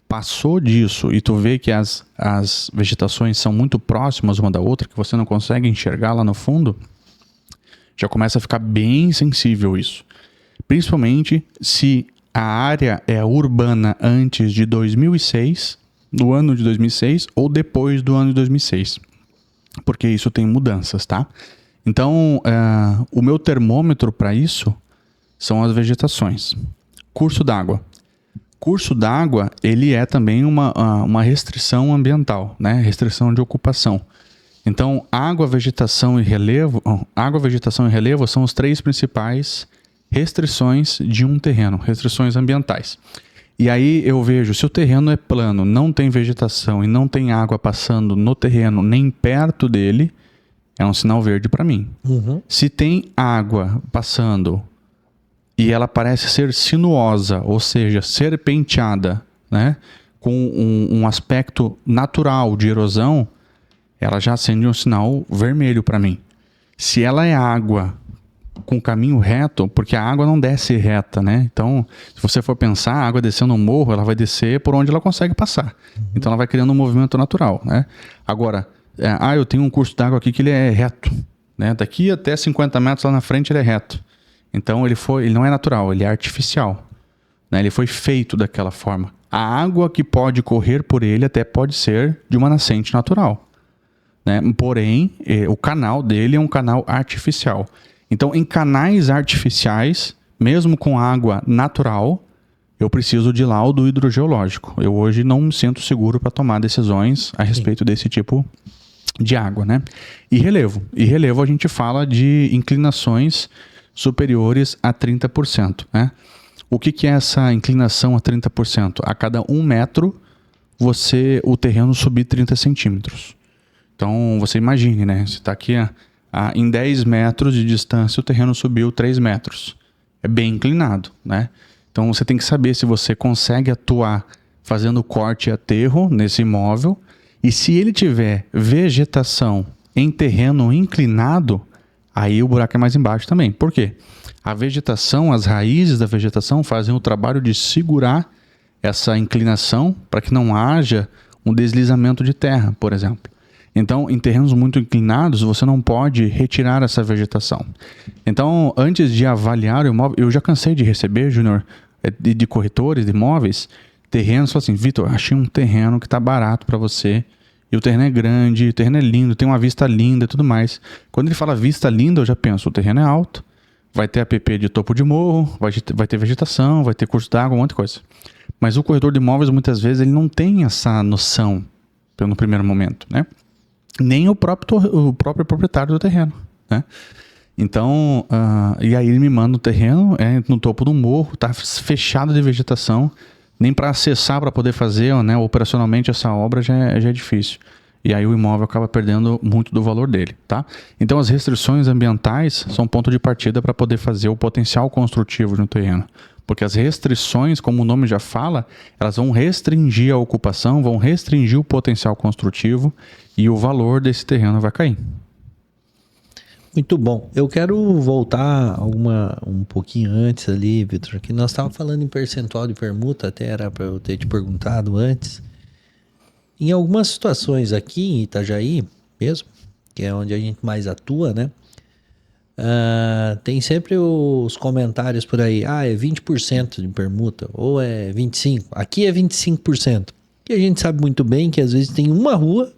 Passou disso e tu vê que as vegetações são muito próximas uma da outra, que você não consegue enxergar lá no fundo, já começa a ficar bem sensível isso. Principalmente se a área é urbana antes de 2006, do ano de 2006 ou depois do ano de 2006. Porque isso tem mudanças, tá? Então, o meu termômetro para isso são as vegetações. Curso d'água. Curso d'água, ele é também uma restrição ambiental, né? Restrição de ocupação. Então, água, vegetação e relevo são os 3 principais restrições de um terreno, restrições ambientais. E aí eu vejo, se o terreno é plano, não tem vegetação e não tem água passando no terreno nem perto dele, é um sinal verde para mim. Uhum. Se tem água passando e ela parece ser sinuosa, ou seja, serpenteada, né, com um aspecto natural de erosão, ela já acende um sinal vermelho para mim. Se ela é água com caminho reto, porque a água não desce reta, né? Então, se você for pensar, a água descendo um morro, ela vai descer por onde ela consegue passar. Então, ela vai criando um movimento natural, né? Agora, eu tenho um curso d'água aqui que ele é reto, né? Daqui até 50 metros lá na frente ele é reto. Então, ele não é natural, ele é artificial, né? Ele foi feito daquela forma. A água que pode correr por ele até pode ser de uma nascente natural, né? Porém, o canal dele é um canal artificial. Então, em canais artificiais, mesmo com água natural, eu preciso de laudo hidrogeológico. Eu hoje não me sinto seguro para tomar decisões a respeito desse tipo de água, né? E relevo. E relevo a gente fala de inclinações superiores a 30%, né? O que é essa inclinação a 30%? A cada 1 metro, o terreno subir 30 centímetros. Então, você imagine, né? Você está aqui em 10 metros de distância, o terreno subiu 3 metros. É bem inclinado, né? Então, você tem que saber se você consegue atuar fazendo corte e aterro nesse imóvel. E se ele tiver vegetação em terreno inclinado, aí o buraco é mais embaixo também. Por quê? A vegetação, as raízes da vegetação fazem o trabalho de segurar essa inclinação para que não haja um deslizamento de terra, por exemplo. Então, em terrenos muito inclinados, você não pode retirar essa vegetação. Então, antes de avaliar o imóvel, eu já cansei de receber, Júnior, de corretores de imóveis, terrenos, falam assim, Vitor, achei um terreno que está barato para você, e o terreno é grande, o terreno é lindo, tem uma vista linda e tudo mais. Quando ele fala vista linda, eu já penso, o terreno é alto, vai ter app de topo de morro, vai ter vegetação, vai ter curso d'água, um monte de coisa. Mas o corretor de imóveis, muitas vezes, ele não tem essa noção no primeiro momento, né? Nem o próprio proprietário do terreno, né? Então, e aí ele me manda o terreno, no topo do morro, tá fechado de vegetação, nem para acessar, para poder fazer, né, operacionalmente essa obra já é difícil. E aí o imóvel acaba perdendo muito do valor dele, tá? Então as restrições ambientais são ponto de partida para poder fazer o potencial construtivo de um terreno. Porque as restrições, como o nome já fala, elas vão restringir a ocupação, vão restringir o potencial construtivo e o valor desse terreno vai cair. Muito bom. Eu quero voltar um pouquinho antes ali, Vitor, que nós estávamos falando em percentual de permuta, até era para eu ter te perguntado antes. Em algumas situações aqui em Itajaí mesmo, que é onde a gente mais atua, né? Tem sempre os comentários por aí, é 20% de permuta, ou é 25%. Aqui é 25%. E a gente sabe muito bem que às vezes tem uma rua,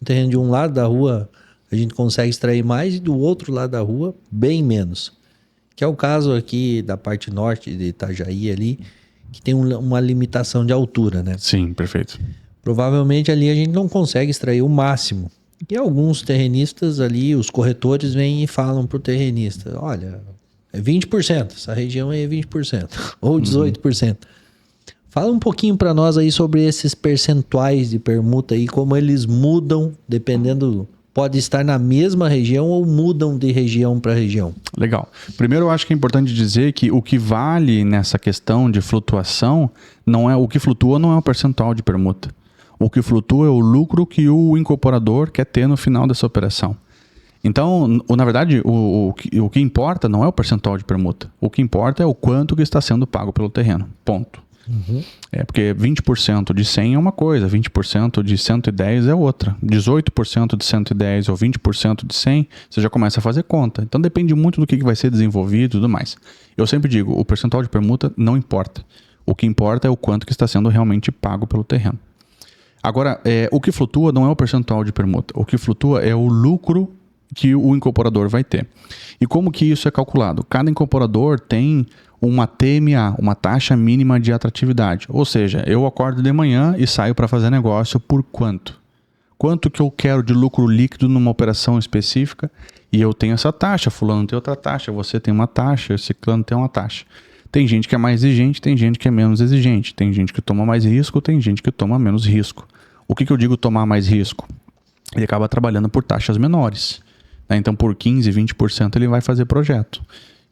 um terreno de um lado da rua a gente consegue extrair mais e do outro lado da rua bem menos. Que é o caso aqui da parte norte de Itajaí ali, que tem uma limitação de altura, né? Sim, perfeito. Provavelmente ali a gente não consegue extrair o máximo. E alguns terrenistas ali, os corretores vêm e falam pro terrenista, olha, é 20%, essa região aí é 20%, ou 18%. Fala um pouquinho para nós aí sobre esses percentuais de permuta aí, como eles mudam dependendo pode estar na mesma região ou mudam de região para região? Legal. Primeiro, eu acho que é importante dizer que o que vale nessa questão de flutuação não é o que flutua, não é o percentual de permuta. O que flutua é o lucro que o incorporador quer ter no final dessa operação. Então, na verdade, o que importa não é o percentual de permuta. O que importa é o quanto que está sendo pago pelo terreno. Ponto. Uhum. Porque 20% de 100 é uma coisa, 20% de 110 é outra. 18% de 110 ou 20% de 100, você já começa a fazer conta. Então depende muito do que vai ser desenvolvido e tudo mais. Eu sempre digo, o percentual de permuta não importa. O que importa é o quanto que está sendo realmente pago pelo terreno. Agora, o que flutua não é o percentual de permuta. O que flutua é o lucro que o incorporador vai ter. E como que isso é calculado? Cada incorporador tem uma TMA, uma taxa mínima de atratividade. Ou seja, eu acordo de manhã e saio para fazer negócio por quanto? Quanto que eu quero de lucro líquido numa operação específica? E eu tenho essa taxa, fulano tem outra taxa, você tem uma taxa, esse ciclano tem uma taxa. Tem gente que é mais exigente, tem gente que é menos exigente. Tem gente que toma mais risco, tem gente que toma menos risco. O que eu digo tomar mais risco? Ele acaba trabalhando por taxas menores. Então, por 15%, 20% ele vai fazer projeto.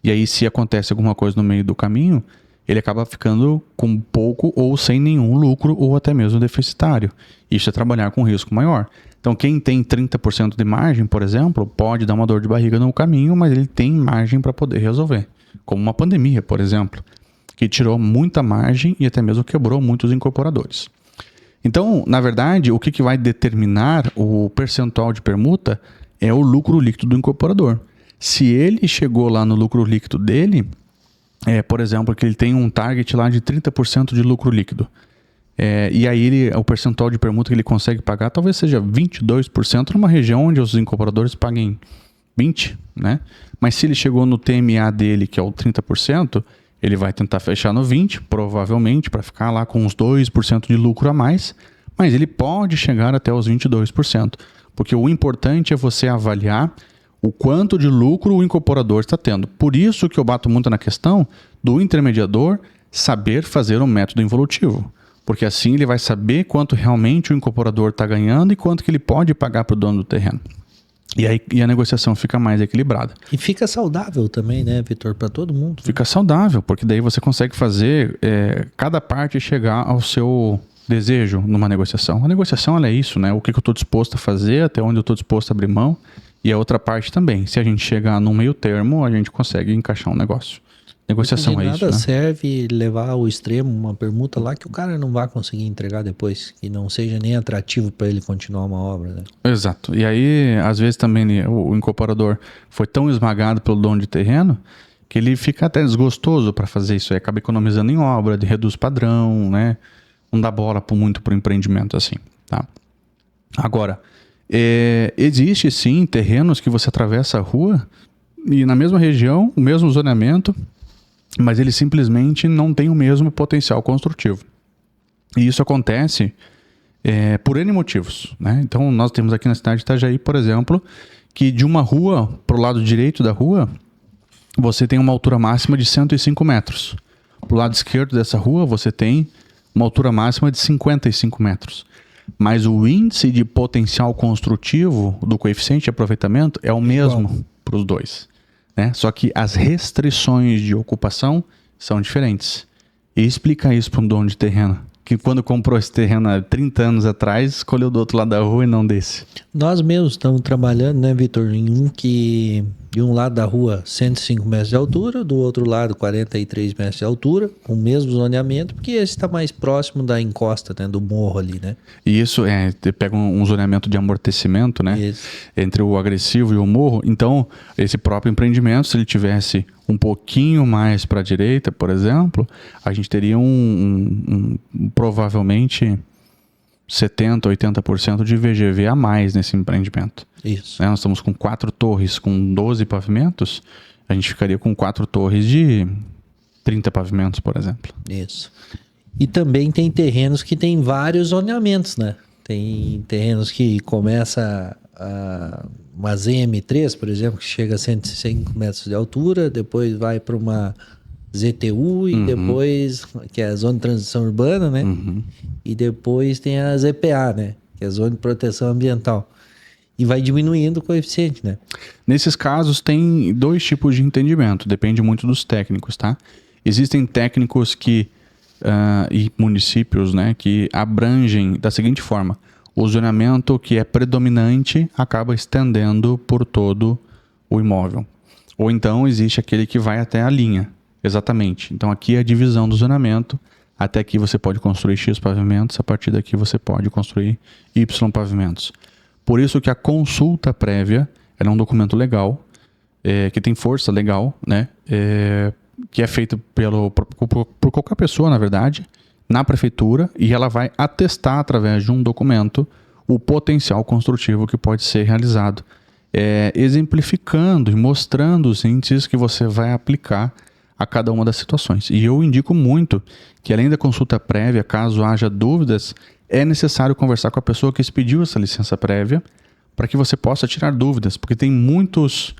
E aí, se acontece alguma coisa no meio do caminho, ele acaba ficando com pouco ou sem nenhum lucro ou até mesmo deficitário. Isso é trabalhar com risco maior. Então, quem tem 30% de margem, por exemplo, pode dar uma dor de barriga no caminho, mas ele tem margem para poder resolver. Como uma pandemia, por exemplo, que tirou muita margem e até mesmo quebrou muitos incorporadores. Então, na verdade, o que vai determinar o percentual de permuta é o lucro líquido do incorporador. Se ele chegou lá no lucro líquido dele, por exemplo, que ele tem um target lá de 30% de lucro líquido, e aí o percentual de permuta que ele consegue pagar talvez seja 22% numa região onde os incorporadores paguem 20%, né? Mas se ele chegou no TMA dele, que é o 30%, ele vai tentar fechar no 20%, provavelmente, para ficar lá com uns 2% de lucro a mais, mas ele pode chegar até os 22%, porque o importante é você avaliar o quanto de lucro o incorporador está tendo. Por isso que eu bato muito na questão do intermediador saber fazer um método involutivo. Porque assim ele vai saber quanto realmente o incorporador está ganhando e quanto que ele pode pagar para o dono do terreno. E aí a negociação fica mais equilibrada. E fica saudável também, né, Vitor? Para todo mundo. Fica saudável, porque daí você consegue fazer cada parte chegar ao seu desejo numa negociação. A negociação ela é isso, né? O que eu estou disposto a fazer, até onde eu estou disposto a abrir mão. E a outra parte também. Se a gente chegar num meio termo, a gente consegue encaixar um negócio. Negociação é isso, né? Nada serve levar ao extremo uma permuta lá que o cara não vai conseguir entregar depois, que não seja nem atrativo para ele continuar uma obra, né? Exato. E aí, às vezes também o incorporador foi tão esmagado pelo dono de terreno que ele fica até desgostoso para fazer isso. Aí acaba economizando em obra, reduz padrão, né? Não dá bola muito pro empreendimento assim, tá? Agora, existe sim terrenos que você atravessa a rua e na mesma região, o mesmo zoneamento, mas ele simplesmente não tem o mesmo potencial construtivo. E isso acontece por N motivos, né? Então nós temos aqui na cidade de Itajaí, por exemplo, que de uma rua para o lado direito da rua, você tem uma altura máxima de 105 metros. Para o lado esquerdo dessa rua, você tem uma altura máxima de 55 metros. Mas o índice de potencial construtivo do coeficiente de aproveitamento é o mesmo para os dois, né? Só que as restrições de ocupação são diferentes. E explica isso para um dono de terreno, que quando comprou esse terreno há 30 anos atrás, escolheu do outro lado da rua e não desse. Nós mesmos estamos trabalhando, né, Vitor, em um que de um lado da rua 105 metros de altura, do outro lado 43 metros de altura, com o mesmo zoneamento, porque esse está mais próximo da encosta, né, do morro ali, né? E isso pega um zoneamento de amortecimento, né? Isso. Entre o agressivo e o morro. Então, esse próprio empreendimento, se ele tivesse um pouquinho mais para a direita, por exemplo, a gente teria provavelmente 70%, 80% de VGV a mais nesse empreendimento. Isso. Nós estamos com 4 torres com 12 pavimentos, a gente ficaria com 4 torres de 30 pavimentos, por exemplo. Isso. E também tem terrenos que tem vários zoneamentos, né? Tem terrenos que começa uma ZM3, por exemplo, que chega a 105 metros de altura, depois vai para uma ZTU e depois, que é a Zona de Transição Urbana, né? E depois tem a ZPA, né? Que é a Zona de Proteção Ambiental. e vai diminuindo o coeficiente, né? Nesses casos tem 2 tipos de entendimento, depende muito dos técnicos, tá? Existem técnicos e municípios, né, que abrangem da seguinte forma: o zoneamento que é predominante acaba estendendo por todo o imóvel. Ou então existe aquele que vai até a linha, exatamente. Então aqui é a divisão do zoneamento, até aqui você pode construir X pavimentos, a partir daqui você pode construir Y pavimentos. Por isso que a consulta prévia é um documento legal, que tem força legal, né? Que é feito por qualquer pessoa, na verdade, na prefeitura, e ela vai atestar através de um documento o potencial construtivo que pode ser realizado, exemplificando e mostrando os índices que você vai aplicar a cada uma das situações. E eu indico muito que, além da consulta prévia, caso haja dúvidas, é necessário conversar com a pessoa que expediu essa licença prévia para que você possa tirar dúvidas, porque tem muitas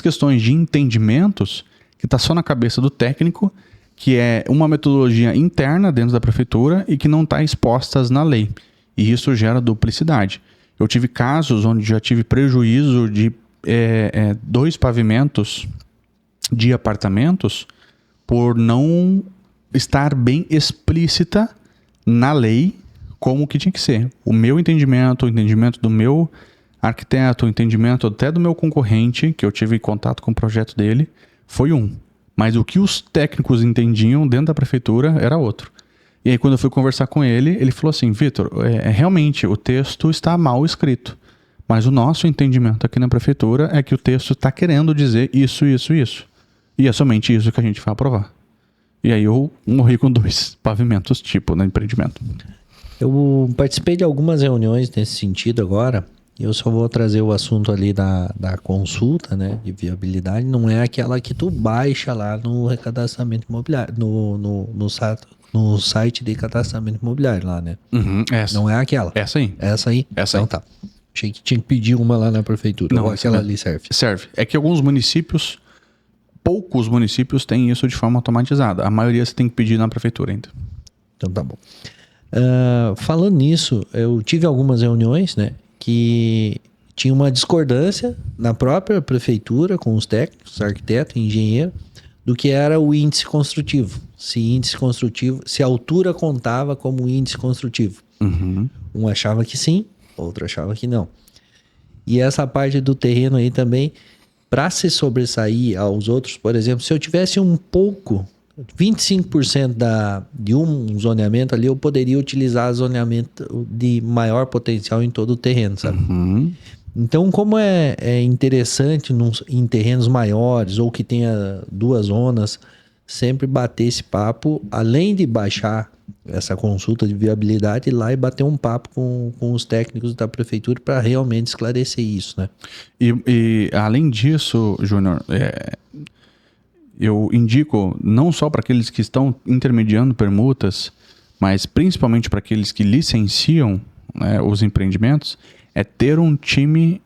questões de entendimentos que está só na cabeça do técnico, que é uma metodologia interna dentro da prefeitura e que não está expostas na lei. E isso gera duplicidade. Eu tive casos onde já tive prejuízo de 2 pavimentos de apartamentos por não estar bem explícita na lei como que tinha que ser. O meu entendimento, o entendimento do meu arquiteto, o entendimento até do meu concorrente, que eu tive contato com o projeto dele, foi um. Mas o que os técnicos entendiam dentro da prefeitura era outro. E aí quando eu fui conversar com ele, ele falou assim: Vitor, realmente o texto está mal escrito. Mas o nosso entendimento aqui na prefeitura é que o texto está querendo dizer isso, isso, isso. E é somente isso que a gente vai aprovar. E aí eu morri com 2 pavimentos tipo no empreendimento. Eu participei de algumas reuniões nesse sentido agora. Eu só vou trazer o assunto ali da consulta, né, de viabilidade. Não é aquela que tu baixa lá no recadastramento imobiliário, no site de cadastramento imobiliário lá, né? Essa. Não é aquela. Essa aí. Essa aí? Essa então aí. tá. Achei que tinha que pedir uma lá na prefeitura. Não, ou aquela ali serve. Serve. É que alguns municípios, poucos municípios têm isso de forma automatizada. A maioria você tem que pedir na prefeitura ainda. Então tá bom. Falando nisso, eu tive algumas reuniões, né, que tinha uma discordância na própria prefeitura com os técnicos, arquiteto e engenheiro, do que era o índice construtivo. Se a altura contava como índice construtivo. Uhum. Um achava que sim, outro achava que não. E essa parte do terreno aí também, para se sobressair aos outros, por exemplo, se eu tivesse 25% de um zoneamento ali, eu poderia utilizar zoneamento de maior potencial em todo o terreno, sabe? Uhum. Então, como é interessante em terrenos maiores ou que tenha 2 zonas, sempre bater esse papo, além de baixar essa consulta de viabilidade, ir lá e bater um papo com os técnicos da prefeitura para realmente esclarecer isso, né? E além disso, Júnior, eu indico não só para aqueles que estão intermediando permutas, mas principalmente para aqueles que licenciam, né, os empreendimentos, é ter um time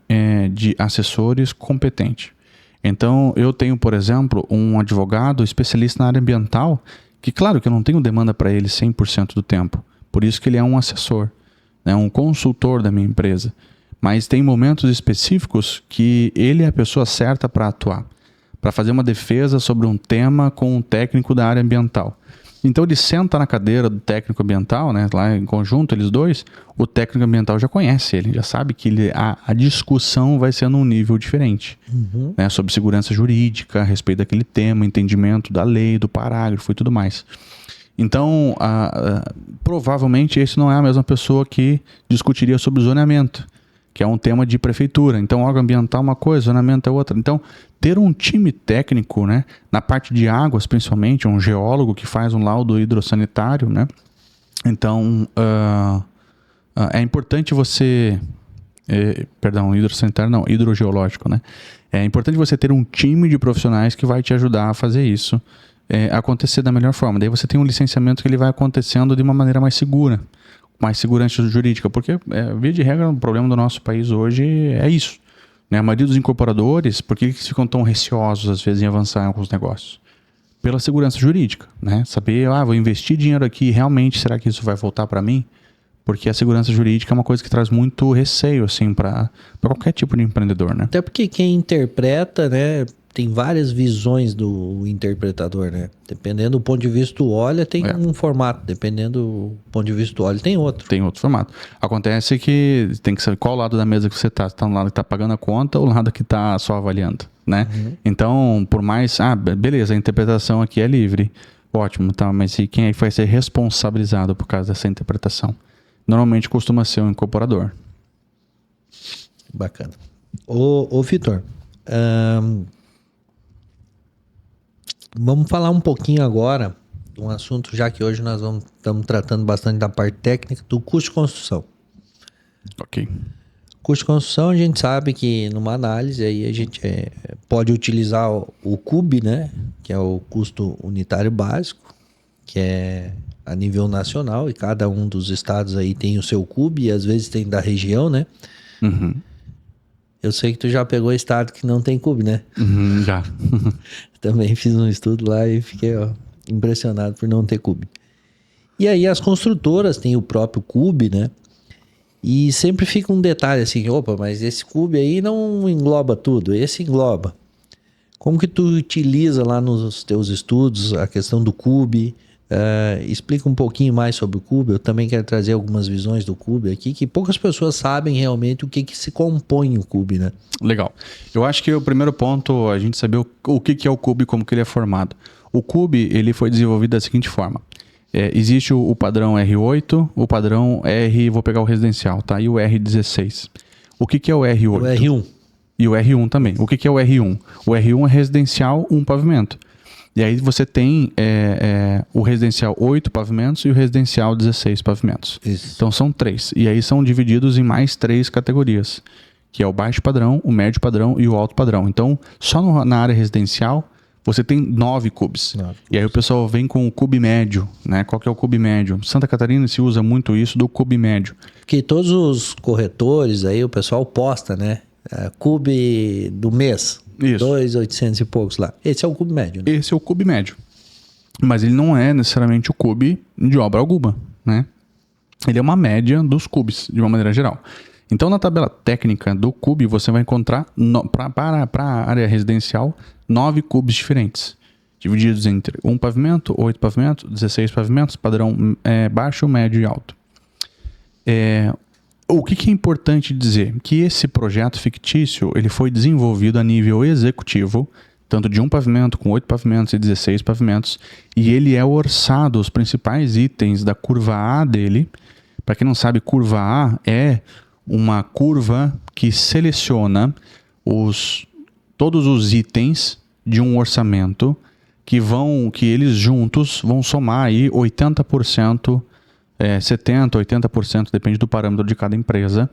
de assessores competente. Então, eu tenho, por exemplo, um advogado especialista na área ambiental, que claro que eu não tenho demanda para ele 100% do tempo, por isso que ele é um assessor, né, um consultor da minha empresa. Mas tem momentos específicos que ele é a pessoa certa para atuar, para fazer uma defesa sobre um tema com um técnico da área ambiental. Então ele senta na cadeira do técnico ambiental, né, lá em conjunto, eles dois, o técnico ambiental já conhece ele, já sabe que a discussão vai ser num nível diferente, né, sobre segurança jurídica, a respeito daquele tema, entendimento da lei, do parágrafo e tudo mais. Então, provavelmente esse não é a mesma pessoa que discutiria sobre zoneamento, que é um tema de prefeitura. Então, órgão ambiental é uma coisa, zoneamento é outra. Então, ter um time técnico, né, na parte de águas, principalmente, um geólogo que faz um laudo hidrossanitário, né? Então, é importante você... hidrossanitário não, hidrogeológico, né? É importante você ter um time de profissionais que vai te ajudar a fazer isso acontecer da melhor forma. Daí você tem um licenciamento que ele vai acontecendo de uma maneira mais segura, mais segurança jurídica, porque, via de regra, o problema do nosso país hoje é isso, né? A maioria dos incorporadores, por que eles ficam tão receosos, às vezes, em avançar em alguns negócios? Pela segurança jurídica, né? Saber, vou investir dinheiro aqui, realmente, será que isso vai voltar para mim? Porque a segurança jurídica é uma coisa que traz muito receio, assim, para qualquer tipo de empreendedor, né? Até porque quem interpreta, né, tem várias visões do interpretador, né? Dependendo do ponto de vista que tu olha, tem um formato. Dependendo do ponto de vista que tu olha, tem outro. Tem outro formato. Acontece que tem que saber qual lado da mesa que você tá. Você tá no lado que tá pagando a conta ou no lado que tá só avaliando, né? Então, por mais... beleza, a interpretação aqui é livre. Ótimo, tá? Mas e quem é que vai ser responsabilizado por causa dessa interpretação? Normalmente costuma ser o incorporador. Bacana. Ô Vitor, vamos falar um pouquinho agora de um assunto, já que hoje nós estamos tratando bastante da parte técnica, do custo de construção. Ok. Custo de construção, a gente sabe que numa análise aí a gente pode utilizar o CUB, né? Que é o custo unitário básico, que é a nível nacional, e cada um dos estados aí tem o seu CUB, e às vezes tem da região, né? Uhum. Eu sei que tu já pegou estado que não tem CUB, né? Já. Também fiz um estudo lá e fiquei impressionado por não ter CUB. E aí as construtoras têm o próprio CUB, né? E sempre fica um detalhe assim, opa, mas esse CUB aí não engloba tudo, esse engloba. Como que tu utiliza lá nos teus estudos a questão do CUB? Explica um pouquinho mais sobre o CUB. Eu também quero trazer algumas visões do CUB aqui, que poucas pessoas sabem realmente o que se compõe o CUB, né? Legal. Eu acho que o primeiro ponto é a gente saber o que é o CUB e como que ele é formado. O CUB, ele foi desenvolvido da seguinte forma. Existe o padrão R8, o padrão R, vou pegar o residencial, tá? E o R16. O que é o R8? O R1. E o R1 também. O que é o R1? O R1 é residencial, 1 pavimento. E aí você tem o residencial 8 pavimentos e o residencial 16 pavimentos. Isso. Então são 3. E aí são divididos em mais 3 categorias, que é o baixo padrão, o médio padrão e o alto padrão. Então, só na área residencial, você tem 9 CUBs. E aí o pessoal vem com o CUB médio, né? Qual que é o CUB médio? Santa Catarina se usa muito isso do CUB médio. Porque todos os corretores aí, o pessoal posta, né? CUB do mês. Isso. 2.800 e poucos lá. Esse é o CUB médio, né? Esse é o CUB médio. Mas ele não é necessariamente o CUB de obra alguma, né? Ele é uma média dos CUBs, de uma maneira geral. Então, na tabela técnica do CUB, você vai encontrar, para a área residencial, 9 CUBs diferentes, divididos entre 1 pavimento, 8 pavimentos, 16 pavimentos, padrão baixo, médio e alto. O que é importante dizer? Que esse projeto fictício ele foi desenvolvido a nível executivo, tanto de 1 pavimento, com 8 pavimentos e 16 pavimentos, e ele é orçado, os principais itens da curva A dele. Para quem não sabe, curva A é uma curva que seleciona todos os itens de um orçamento que eles juntos vão somar aí 80%, 70%, 80%, depende do parâmetro de cada empresa,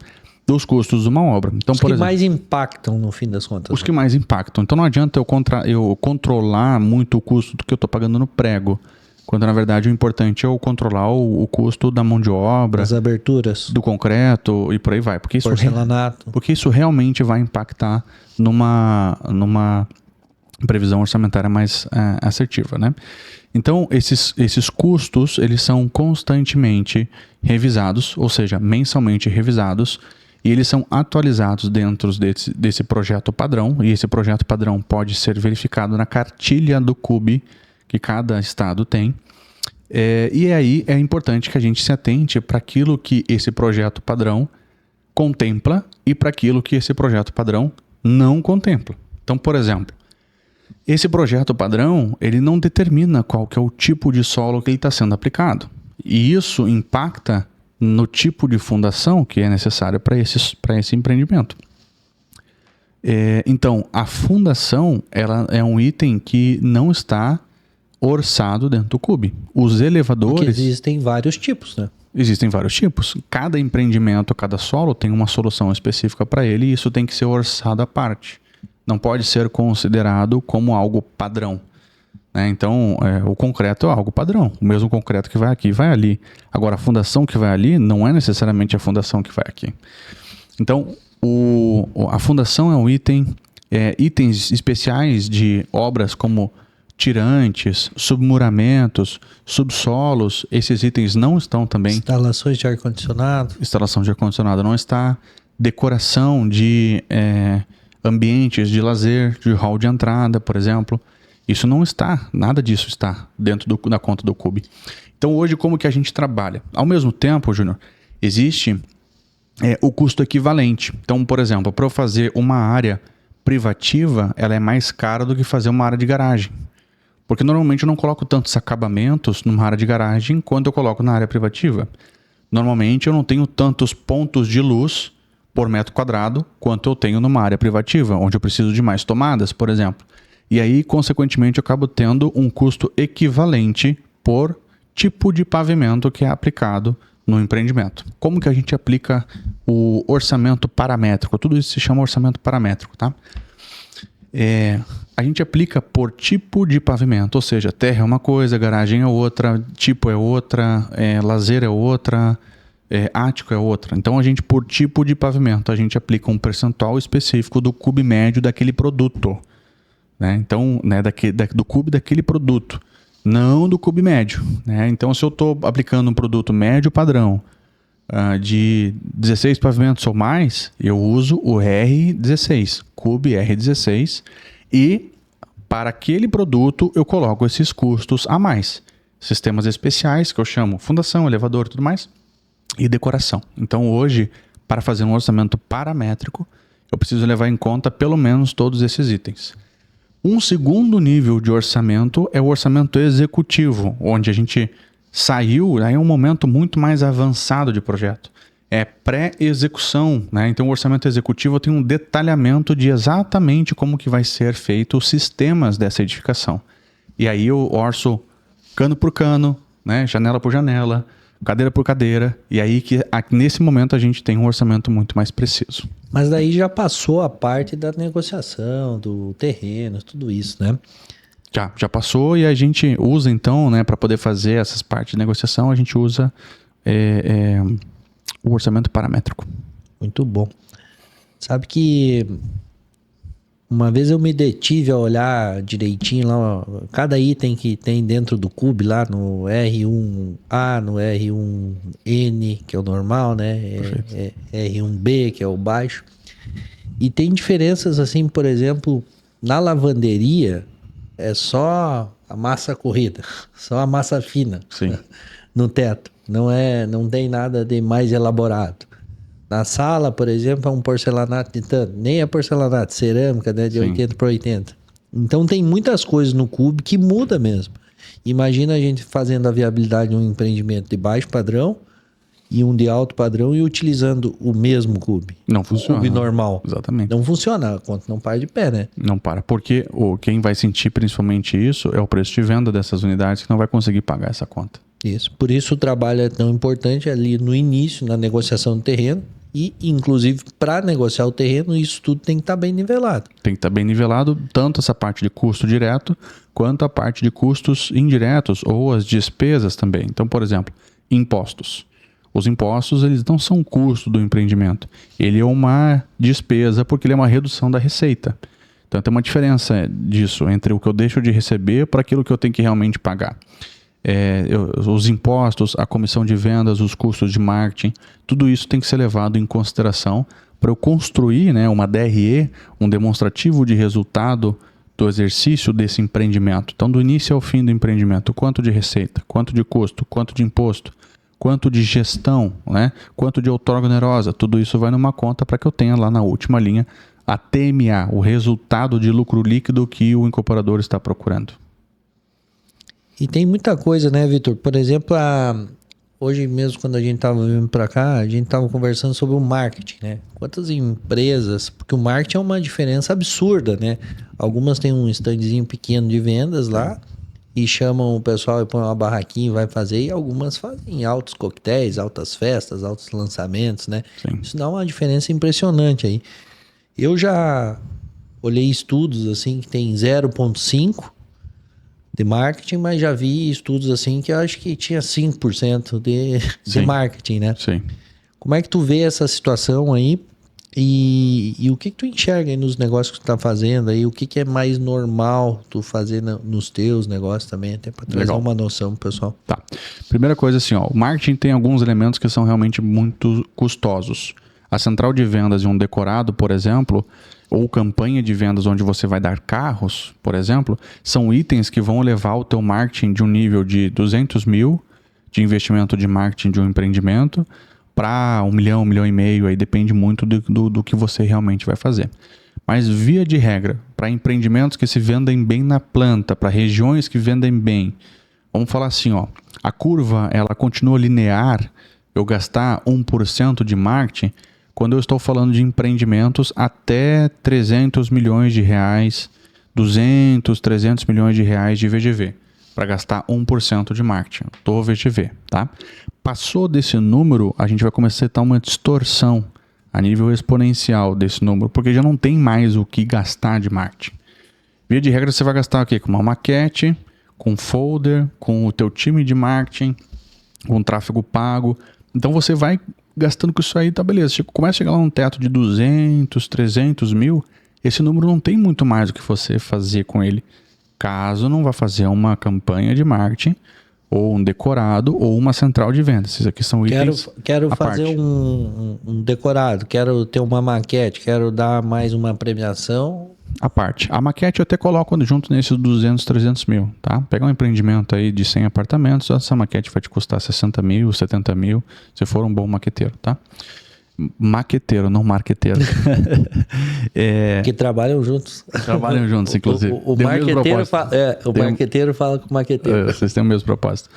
dos custos de uma obra. Então, Os que mais impactam no fim das contas. Os que mais impactam. Então não adianta eu controlar muito o custo do que eu estou pagando no prego, quando na verdade o importante é eu controlar o custo da mão de obra, as aberturas, do concreto e por aí vai. Porque isso realmente vai impactar numa previsão orçamentária mais assertiva, né? Então, esses custos, eles são constantemente revisados, ou seja, mensalmente revisados, e eles são atualizados dentro desse projeto padrão, e esse projeto padrão pode ser verificado na cartilha do CUB que cada estado tem. E aí é importante que a gente se atente para aquilo que esse projeto padrão contempla e para aquilo que esse projeto padrão não contempla. Então, por exemplo, esse projeto padrão, ele não determina qual que é o tipo de solo que ele está sendo aplicado. E isso impacta no tipo de fundação que é necessário para esse empreendimento. Então, a fundação ela é um item que não está orçado dentro do CUB. Os elevadores... Porque existem vários tipos, né? Existem vários tipos. Cada empreendimento, cada solo tem uma solução específica para ele e isso tem que ser orçado à parte. Não pode ser considerado como algo padrão. Né? Então, o concreto é algo padrão. O mesmo concreto que vai aqui, vai ali. Agora, a fundação que vai ali não é necessariamente a fundação que vai aqui. Então, a fundação é um item... itens especiais de obras como tirantes, submuramentos, subsolos, esses itens não estão também. Instalações de ar-condicionado. Instalação de ar-condicionado não está. Decoração de ambientes de lazer, de hall de entrada, por exemplo. Isso não está, nada disso está dentro da conta do CUB. Então hoje como que a gente trabalha? Ao mesmo tempo, Júnior, existe o custo equivalente. Então, por exemplo, para eu fazer uma área privativa, ela é mais cara do que fazer uma área de garagem. Porque normalmente eu não coloco tantos acabamentos numa área de garagem quanto eu coloco na área privativa. Normalmente eu não tenho tantos pontos de luz por metro quadrado quanto eu tenho numa área privativa, onde eu preciso de mais tomadas, por exemplo. E aí, consequentemente, eu acabo tendo um custo equivalente por tipo de pavimento que é aplicado no empreendimento. Como que a gente aplica o orçamento paramétrico? Tudo isso se chama orçamento paramétrico, tá? A gente aplica por tipo de pavimento, ou seja, terra é uma coisa, garagem é outra, tipo é outra, lazer é outra, ático é outra. Então, a gente, por tipo de pavimento, a gente aplica um percentual específico do CUB médio daquele produto. Né? Então, né, do CUB daquele produto, não do CUB médio. Né? Então, se eu estou aplicando um produto médio padrão de 16 pavimentos ou mais, eu uso o R16, CUB R16, e para aquele produto eu coloco esses custos a mais. Sistemas especiais, que eu chamo fundação, elevador e tudo mais, e decoração. Então, hoje, para fazer um orçamento paramétrico, eu preciso levar em conta pelo menos todos esses itens. Um segundo nível de orçamento é o orçamento executivo, onde a gente saiu, aí é um momento muito mais avançado de projeto. É pré-execução, né? Então o orçamento executivo tem um detalhamento de exatamente como que vai ser feito os sistemas dessa edificação. E aí eu orço cano por cano, né? Janela por janela, cadeira por cadeira, e aí que nesse momento a gente tem um orçamento muito mais preciso. Mas daí já passou a parte da negociação, do terreno, tudo isso, né? Já passou, e a gente usa então, né, para poder fazer essas partes de negociação, a gente usa o orçamento paramétrico. Muito bom. Sabe que uma vez eu me detive a olhar direitinho lá, cada item que tem dentro do CUB, lá no R1A, no R1N, que é o normal, né? R1B, que é o baixo. E tem diferenças assim, por exemplo, na lavanderia é só a massa corrida, só a massa fina. Sim. No teto. Não tem nada de mais elaborado. Na sala, por exemplo, é um porcelanato de tanto. Nem é porcelanato, cerâmica, né, de 80 por 80. Então tem muitas coisas no CUB que muda mesmo. Imagina a gente fazendo a viabilidade de um empreendimento de baixo padrão e um de alto padrão e utilizando o mesmo CUB. Não funciona. O CUB normal. Exatamente. Não funciona, a conta não para de pé, né? Não para, porque quem vai sentir principalmente isso é o preço de venda dessas unidades, que não vai conseguir pagar essa conta. Isso. Por isso o trabalho é tão importante ali no início, na negociação do terreno. E, inclusive, para negociar o terreno, isso tudo tem que estar bem nivelado. Tem que estar bem nivelado, tanto essa parte de custo direto, quanto a parte de custos indiretos, ou as despesas também. Então, por exemplo, impostos. Os impostos, eles não são custo do empreendimento. Ele é uma despesa, porque ele é uma redução da receita. Então, tem uma diferença disso, entre o que eu deixo de receber para aquilo que eu tenho que realmente pagar. Os impostos, a comissão de vendas, os custos de marketing, tudo isso tem que ser levado em consideração para eu construir, né, uma DRE, um demonstrativo de resultado do exercício desse empreendimento. Então, do início ao fim do empreendimento, quanto de receita, quanto de custo, quanto de imposto, quanto de gestão, né, quanto de outorga onerosa, tudo isso vai numa conta para que eu tenha lá na última linha a TMA, o resultado de lucro líquido que o incorporador está procurando. E tem muita coisa, né, Vitor? Por exemplo, hoje mesmo, quando a gente estava vindo para cá, a gente estava conversando sobre o marketing, né? Quantas empresas... Porque o marketing é uma diferença absurda, né? Algumas têm um standzinho pequeno de vendas lá e chamam o pessoal e põem uma barraquinha e vai fazer. E algumas fazem altos coquetéis, altas festas, altos lançamentos, né? Sim. Isso dá uma diferença impressionante aí. Eu já olhei estudos, assim, que tem 0,5 de marketing, mas já vi estudos assim que eu acho que tinha 5% de marketing, né? Sim. Como é que tu vê essa situação aí E o que tu enxerga aí nos negócios que tu tá fazendo aí? O que é mais normal tu fazer nos teus negócios também, até para trazer uma noção pro pessoal. Tá. Primeira coisa assim, ó, o marketing tem alguns elementos que são realmente muito custosos. A central de vendas de um decorado, por exemplo, ou campanha de vendas onde você vai dar carros, por exemplo, são itens que vão levar o teu marketing de um nível de 200 mil de investimento de marketing de um empreendimento para 1 milhão, 1,5 milhão, aí depende muito do que você realmente vai fazer. Mas via de regra, para empreendimentos que se vendem bem na planta, para regiões que vendem bem, vamos falar assim, ó, a curva ela continua linear, eu gastar 1% de marketing, quando eu estou falando de empreendimentos até 300 milhões de reais, 200, 300 milhões de reais de VGV, para gastar 1% de marketing do VGV, tá? Passou desse número, a gente vai começar a ter uma distorção a nível exponencial desse número, porque já não tem mais o que gastar de marketing. Via de regra, você vai gastar o quê? Com uma maquete, com folder, com o teu time de marketing, com tráfego pago. Então você vai gastando com isso aí, tá beleza. Começa a chegar lá um teto de 200, 300 mil, esse número não tem muito mais o que você fazer com ele, caso não vá fazer uma campanha de marketing, ou um decorado, ou uma central de vendas. Esses aqui são itens Quero fazer um decorado, quero ter uma maquete, quero dar mais uma premiação. A parte. A maquete eu até coloco junto nesses 200, 300 mil, tá? Pegar um empreendimento aí de 100 apartamentos, essa maquete vai te custar 60 mil, 70 mil, se for um bom maqueteiro, tá? Maqueteiro, não marqueteiro. Que trabalham juntos. Trabalham juntos, inclusive. O marqueteiro fala com o maqueteiro. Vocês têm o mesmo propósito.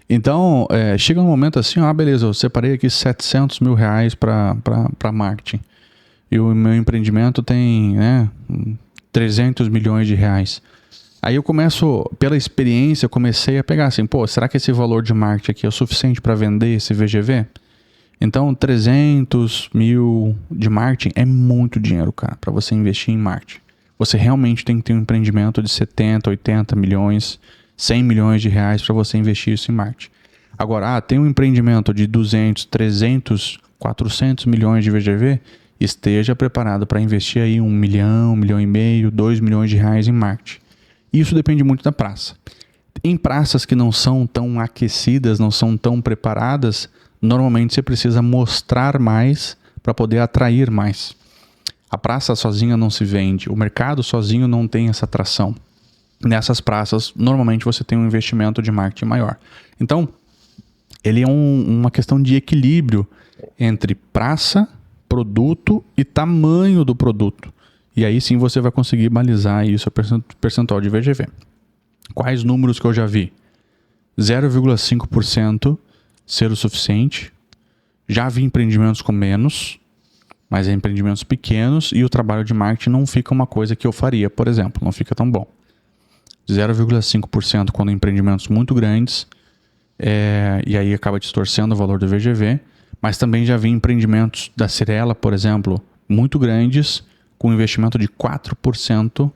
Então, chega um momento assim, beleza, eu separei aqui 700 mil reais para marketing. E o meu empreendimento tem 300 milhões de reais. Aí eu começo, pela experiência, eu comecei a pegar assim, será que esse valor de marketing aqui é o suficiente para vender esse VGV? Então, 300 mil de marketing é muito dinheiro, cara, para você investir em marketing. Você realmente tem que ter um empreendimento de 70, 80 milhões, 100 milhões de reais para você investir isso em marketing. Agora, tem um empreendimento de 200, 300, 400 milhões de VGV, esteja preparado para investir aí 1 milhão, 1,5 milhão, 2 milhões de reais em marketing. Isso depende muito da praça. Em praças que não são tão aquecidas, não são tão preparadas, normalmente você precisa mostrar mais para poder atrair mais. A praça sozinha não se vende, o mercado sozinho não tem essa atração. Nessas praças, normalmente você tem um investimento de marketing maior. Então, ele é uma questão de equilíbrio entre praça, produto e tamanho do produto. E aí sim você vai conseguir balizar isso, o percentual de VGV. Quais números que eu já vi? 0,5% ser o suficiente. Já vi empreendimentos com menos, mas é empreendimentos pequenos e o trabalho de marketing não fica uma coisa que eu faria, por exemplo, não fica tão bom. 0,5% quando empreendimentos muito grandes, e aí acaba distorcendo o valor do VGV, mas também já vi empreendimentos da Cirela, por exemplo, muito grandes, com investimento de 4%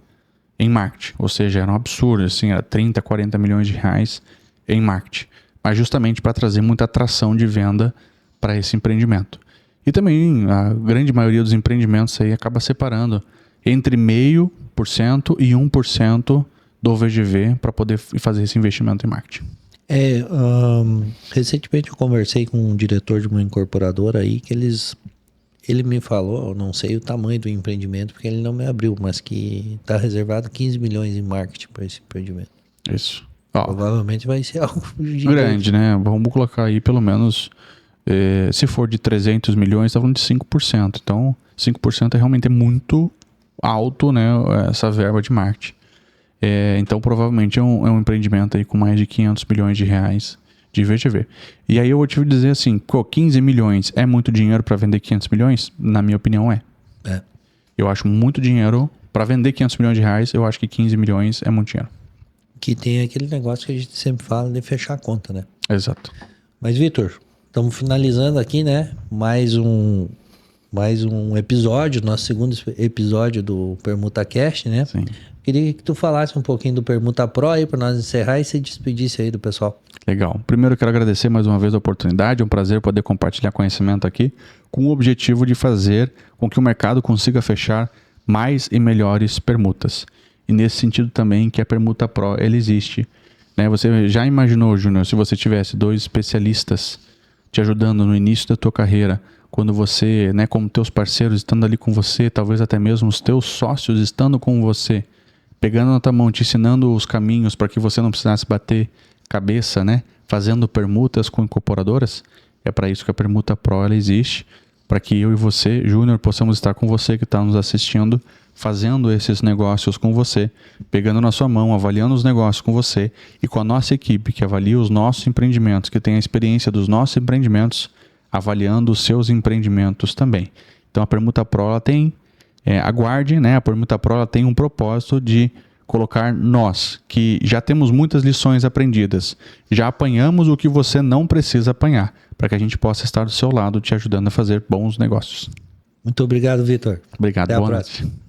em marketing, ou seja, era um absurdo, assim, era 30, 40 milhões de reais em marketing, mas justamente para trazer muita atração de venda para esse empreendimento. E também a grande maioria dos empreendimentos aí acaba separando entre 0,5% e 1% do VGV para poder fazer esse investimento em marketing. Recentemente eu conversei com um diretor de uma incorporadora aí que ele me falou, eu não sei o tamanho do empreendimento porque ele não me abriu, mas que está reservado 15 milhões em marketing para esse empreendimento. Isso. Provavelmente vai ser algo grande, né? Vamos colocar aí pelo menos, se for de 300 milhões, está falando de 5%. Então, 5% realmente é muito alto, né? Essa verba de marketing. Então, provavelmente é um empreendimento aí com mais de 500 milhões de reais de VGV. E aí eu vou te dizer assim, 15 milhões é muito dinheiro para vender 500 milhões? Na minha opinião, é. Eu acho muito dinheiro para vender 500 milhões de reais, eu acho que 15 milhões é muito dinheiro. Que tem aquele negócio que a gente sempre fala de fechar a conta, né? Exato. Mas, Vitor, estamos finalizando aqui, né? Mais mais um episódio, nosso segundo episódio do PermutaCast, né? Sim. Queria que tu falasse um pouquinho do Permuta Pro aí para nós encerrar e se despedisse aí do pessoal. Legal. Primeiro eu quero agradecer mais uma vez a oportunidade, é um prazer poder compartilhar conhecimento aqui, com o objetivo de fazer com que o mercado consiga fechar mais e melhores permutas. E nesse sentido também que a Permuta Pro, ela existe. Né? Você já imaginou, Júnior, se você tivesse 2 especialistas te ajudando no início da tua carreira, quando você, né, como teus parceiros estando ali com você, talvez até mesmo os teus sócios estando com você, pegando na tua mão, te ensinando os caminhos para que você não precisasse bater cabeça, né, fazendo permutas com incorporadoras? É para isso que a Permuta Pro ela existe, para que eu e você, Júnior, possamos estar com você que está nos assistindo, fazendo esses negócios com você, pegando na sua mão, avaliando os negócios com você e com a nossa equipe que avalia os nossos empreendimentos, que tem a experiência dos nossos empreendimentos, avaliando os seus empreendimentos também. Então a Permuta Pro ela tem, aguarde, né? A Permuta Pro ela tem um propósito de colocar nós, que já temos muitas lições aprendidas, já apanhamos o que você não precisa apanhar, para que a gente possa estar do seu lado te ajudando a fazer bons negócios. Muito obrigado, Vitor. Obrigado, Até a boa próxima. noite.